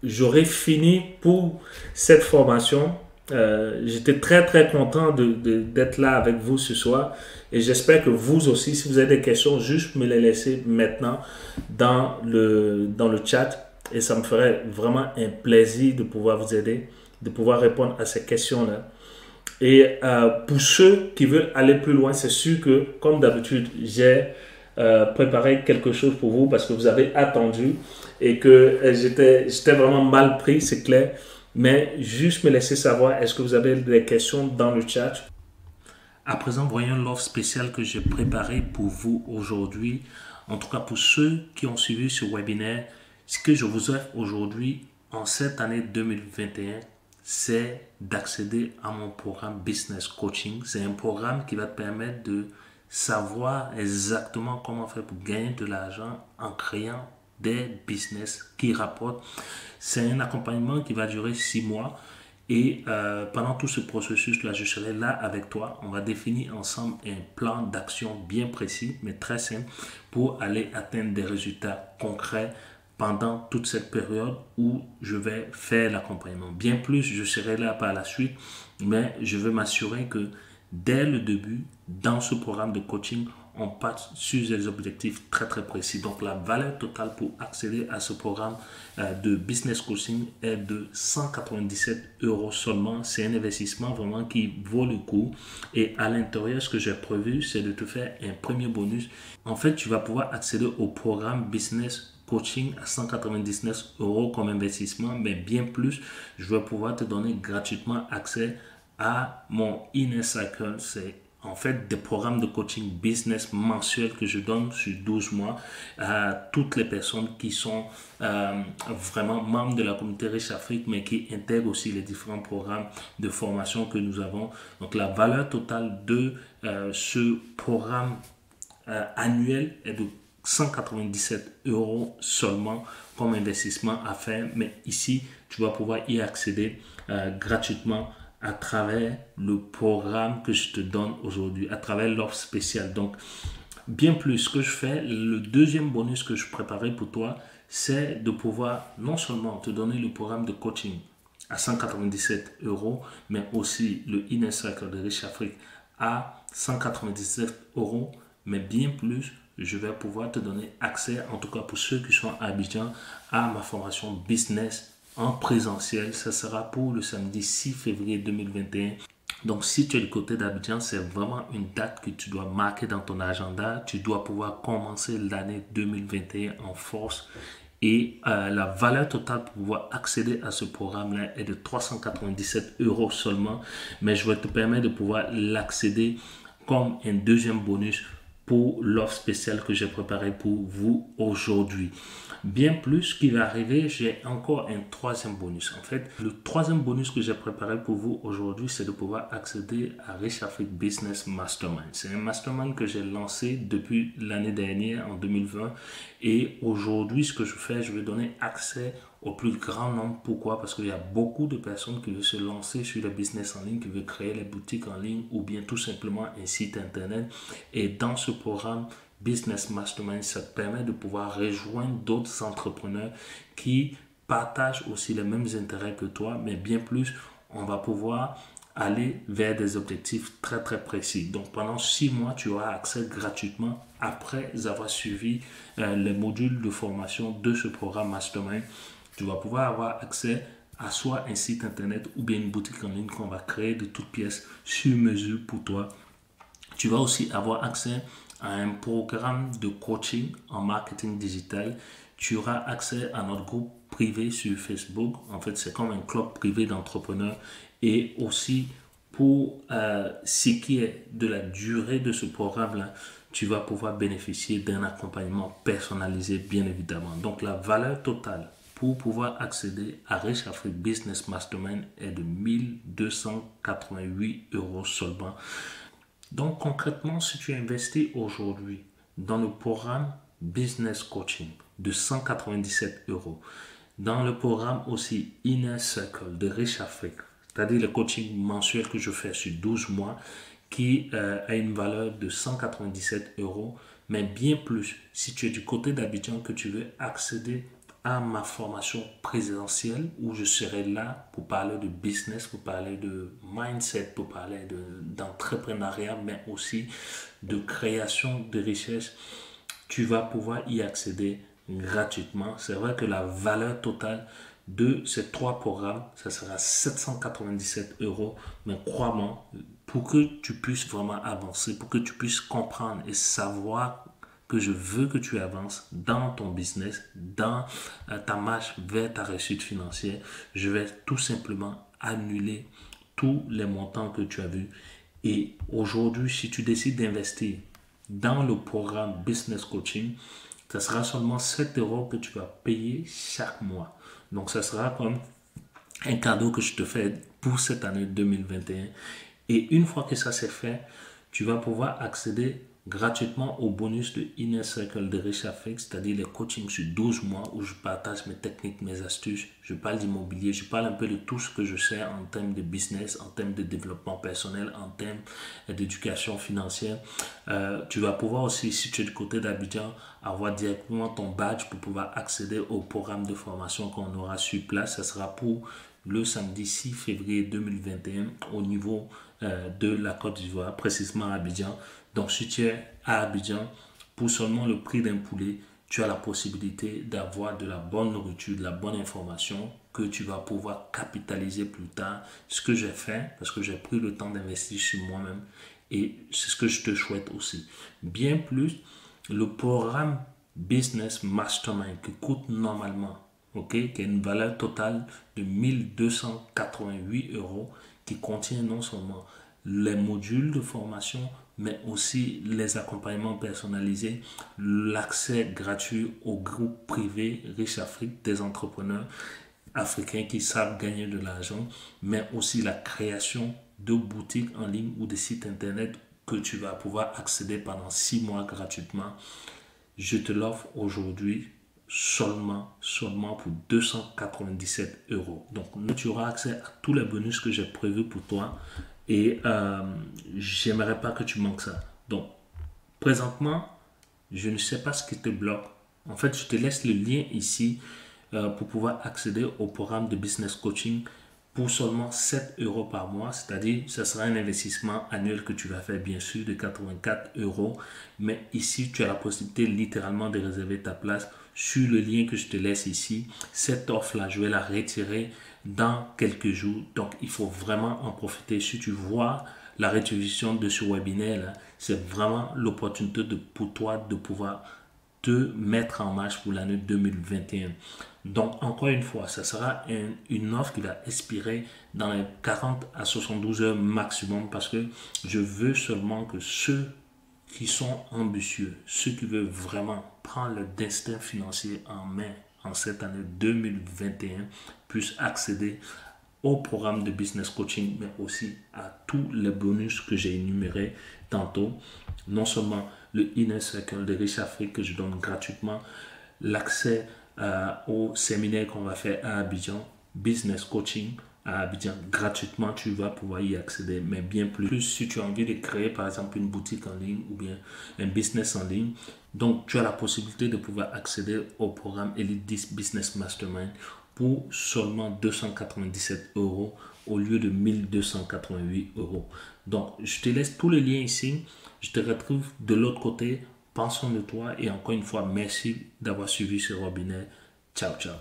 A: j'aurais fini pour cette formation. J'étais très très content d'être là avec vous ce soir et j'espère que vous aussi, si vous avez des questions, juste me les laissez maintenant dans le chat et ça me ferait vraiment un plaisir de pouvoir vous aider, de pouvoir répondre à ces questions-là. Et pour ceux qui veulent aller plus loin, c'est sûr que, comme d'habitude, j'ai préparé quelque chose pour vous parce que vous avez attendu et que j'étais vraiment mal pris, c'est clair. Mais juste me laisser savoir, est-ce que vous avez des questions dans le chat? À présent, voyons l'offre spéciale que j'ai préparée pour vous aujourd'hui. En tout cas, pour ceux qui ont suivi ce webinaire, ce que je vous offre aujourd'hui, en cette année 2021, c'est d'accéder à mon programme Business Coaching. C'est un programme qui va te permettre de savoir exactement comment faire pour gagner de l'argent en créant des business qui rapportent. C'est un accompagnement qui va durer 6 mois. Et pendant tout ce processus-là, je serai là avec toi. On va définir ensemble un plan d'action bien précis, mais très simple, pour aller atteindre des résultats concrets pendant toute cette période où je vais faire l'accompagnement. Bien plus, je serai là par la suite, mais je veux m'assurer que dès le début, dans ce programme de coaching, on passe sur des objectifs très très précis. Donc la valeur totale pour accéder à ce programme de business coaching est de 197 € seulement. C'est un investissement vraiment qui vaut le coup. Et à l'intérieur, ce que j'ai prévu, c'est de te faire un premier bonus. En fait, tu vas pouvoir accéder au programme business coaching à 199 € comme investissement, mais bien plus, je vais pouvoir te donner gratuitement accès à mon Inner Cycle. C'est en fait des programmes de coaching business mensuels que je donne sur 12 mois à toutes les personnes qui sont vraiment membres de la communauté Riche Afrique, mais qui intègrent aussi les différents programmes de formation que nous avons. Donc la valeur totale de ce programme annuel est de 197 € seulement comme investissement à faire, mais ici tu vas pouvoir y accéder gratuitement à travers le programme que je te donne aujourd'hui, à travers l'offre spéciale. Donc, bien plus, ce que je fais, le deuxième bonus que je préparais pour toi, c'est de pouvoir non seulement te donner le programme de coaching à 197 €, mais aussi le Inner Cycle de Riche Afrique à 197 €, mais bien plus, je vais pouvoir te donner accès, en tout cas pour ceux qui sont à Abidjan, à ma formation business en présentiel. Ça sera pour le samedi 6 février 2021. Donc, si tu es du côté d'Abidjan, c'est vraiment une date que tu dois marquer dans ton agenda. Tu dois pouvoir commencer l'année 2021 en force. Et la valeur totale pour pouvoir accéder à ce programme-là est de 397 € seulement. Mais je vais te permettre de pouvoir l'accéder comme un deuxième bonus pour l'offre spéciale que j'ai préparée pour vous aujourd'hui. Bien plus, ce qui va arriver, j'ai encore un troisième bonus. En fait, le troisième bonus que j'ai préparé pour vous aujourd'hui, c'est de pouvoir accéder à Riche Afrique Business Mastermind. C'est un mastermind que j'ai lancé depuis l'année dernière, en 2020. Et aujourd'hui, ce que je fais, je vais donner accès au plus grand nombre. Pourquoi? Parce qu'il y a beaucoup de personnes qui veulent se lancer sur le business en ligne, qui veulent créer les boutiques en ligne ou bien tout simplement un site internet. Et dans ce programme Business Mastermind, ça te permet de pouvoir rejoindre d'autres entrepreneurs qui partagent aussi les mêmes intérêts que toi, mais bien plus, on va pouvoir aller vers des objectifs très très précis. Donc pendant 6 mois, tu auras accès gratuitement après avoir suivi les modules de formation de ce programme Mastermind. Tu vas pouvoir avoir accès à soit un site internet ou bien une boutique en ligne qu'on va créer de toutes pièces sur mesure pour toi. Tu vas aussi avoir accès à un programme de coaching en marketing digital. Tu auras accès à notre groupe privé sur Facebook. En fait, c'est comme un club privé d'entrepreneurs. Et aussi, pour ce qui est de la durée de ce programme-là, tu vas pouvoir bénéficier d'un accompagnement personnalisé, bien évidemment. Donc, la valeur totale pour pouvoir accéder à Riche Afrique Business Mastermind est de 1288 € seulement. Donc, concrètement, si tu investis aujourd'hui dans le programme Business Coaching de 197 €, dans le programme aussi Inner Circle de Riche Afrique, c'est-à-dire le coaching mensuel que je fais sur 12 mois, qui a une valeur de 197 €, mais bien plus, si tu es du côté d'Abidjan, que tu veux accéder à ma formation présentielle où je serai là pour parler de business, pour parler de mindset, pour parler d'entrepreneuriat, mais aussi de création de richesse, tu vas pouvoir y accéder gratuitement. C'est vrai que la valeur totale de ces 3 programmes, ça sera 797 €, mais crois-moi, pour que tu puisses vraiment avancer, pour que tu puisses comprendre et savoir que je veux que tu avances dans ton business, dans ta marche vers ta réussite financière, je vais tout simplement annuler tous les montants que tu as vus. Et aujourd'hui, si tu décides d'investir dans le programme Business Coaching, ça sera seulement 7 € que tu vas payer chaque mois. Donc, ça sera comme un cadeau que je te fais pour cette année 2021. Et une fois que ça c'est fait, tu vas pouvoir accéder gratuitement au bonus de Inner Circle de Riche Afrique, c'est-à-dire les coachings sur 12 mois où je partage mes techniques, mes astuces, je parle d'immobilier, je parle un peu de tout ce que je sais en termes de business, en termes de développement personnel, en termes d'éducation financière. Tu vas pouvoir aussi, si tu es du côté d'Abidjan, avoir directement ton badge pour pouvoir accéder au programme de formation qu'on aura sur place. Ça sera pour le samedi 6 février 2021 au niveau de la Côte d'Ivoire, précisément à Abidjan. Donc, si tu es à Abidjan, pour seulement le prix d'un poulet, tu as la possibilité d'avoir de la bonne nourriture, de la bonne information que tu vas pouvoir capitaliser plus tard. Ce que j'ai fait, parce que j'ai pris le temps d'investir sur moi-même et c'est ce que je te souhaite aussi. Bien plus, le programme Business Mastermind qui coûte normalement, qui a une valeur totale de 1288 €, qui contient non seulement les modules de formation, mais aussi les accompagnements personnalisés, l'accès gratuit au groupe privé Riche Afrique des entrepreneurs africains qui savent gagner de l'argent, mais aussi la création de boutiques en ligne ou de sites internet que tu vas pouvoir accéder pendant 6 mois gratuitement. Je te l'offre aujourd'hui seulement pour 297 €. Donc, tu auras accès à tous les bonus que j'ai prévus pour toi. Et j'aimerais pas que tu manques ça. Donc, présentement, je ne sais pas ce qui te bloque. En fait, je te laisse le lien ici pour pouvoir accéder au programme de business coaching pour seulement 7 € par mois. C'est-à-dire, ce sera un investissement annuel que tu vas faire, bien sûr, de 84 €. Mais ici, tu as la possibilité littéralement de réserver ta place sur le lien que je te laisse ici. Cette offre-là, je vais la retirer dans quelques jours. Donc, il faut vraiment en profiter. Si tu vois la rétribution de ce webinaire, c'est vraiment l'opportunité pour toi de pouvoir te mettre en marche pour l'année 2021. Donc, encore une fois, ça sera une offre qui va expirer dans les 40 à 72 heures maximum parce que je veux seulement que ceux qui sont ambitieux, ceux qui veulent vraiment prendre leur destin financier en main en cette année 2021 puissent accéder au programme de business coaching, mais aussi à tous les bonus que j'ai énumérés tantôt. Non seulement le Inner Circle de Riche Afrique que je donne gratuitement, l'accès au séminaire qu'on va faire à Abidjan, business coaching à Abidjan, gratuitement, tu vas pouvoir y accéder, mais bien plus si tu as envie de créer par exemple une boutique en ligne ou bien un business en ligne. Donc, tu as la possibilité de pouvoir accéder au programme Elite 10 Business Mastermind pour seulement 297 € au lieu de 1288 €. Donc, je te laisse tous les liens ici. Je te retrouve de l'autre côté. Pensons de toi et encore une fois, merci d'avoir suivi ce webinaire. Ciao, ciao.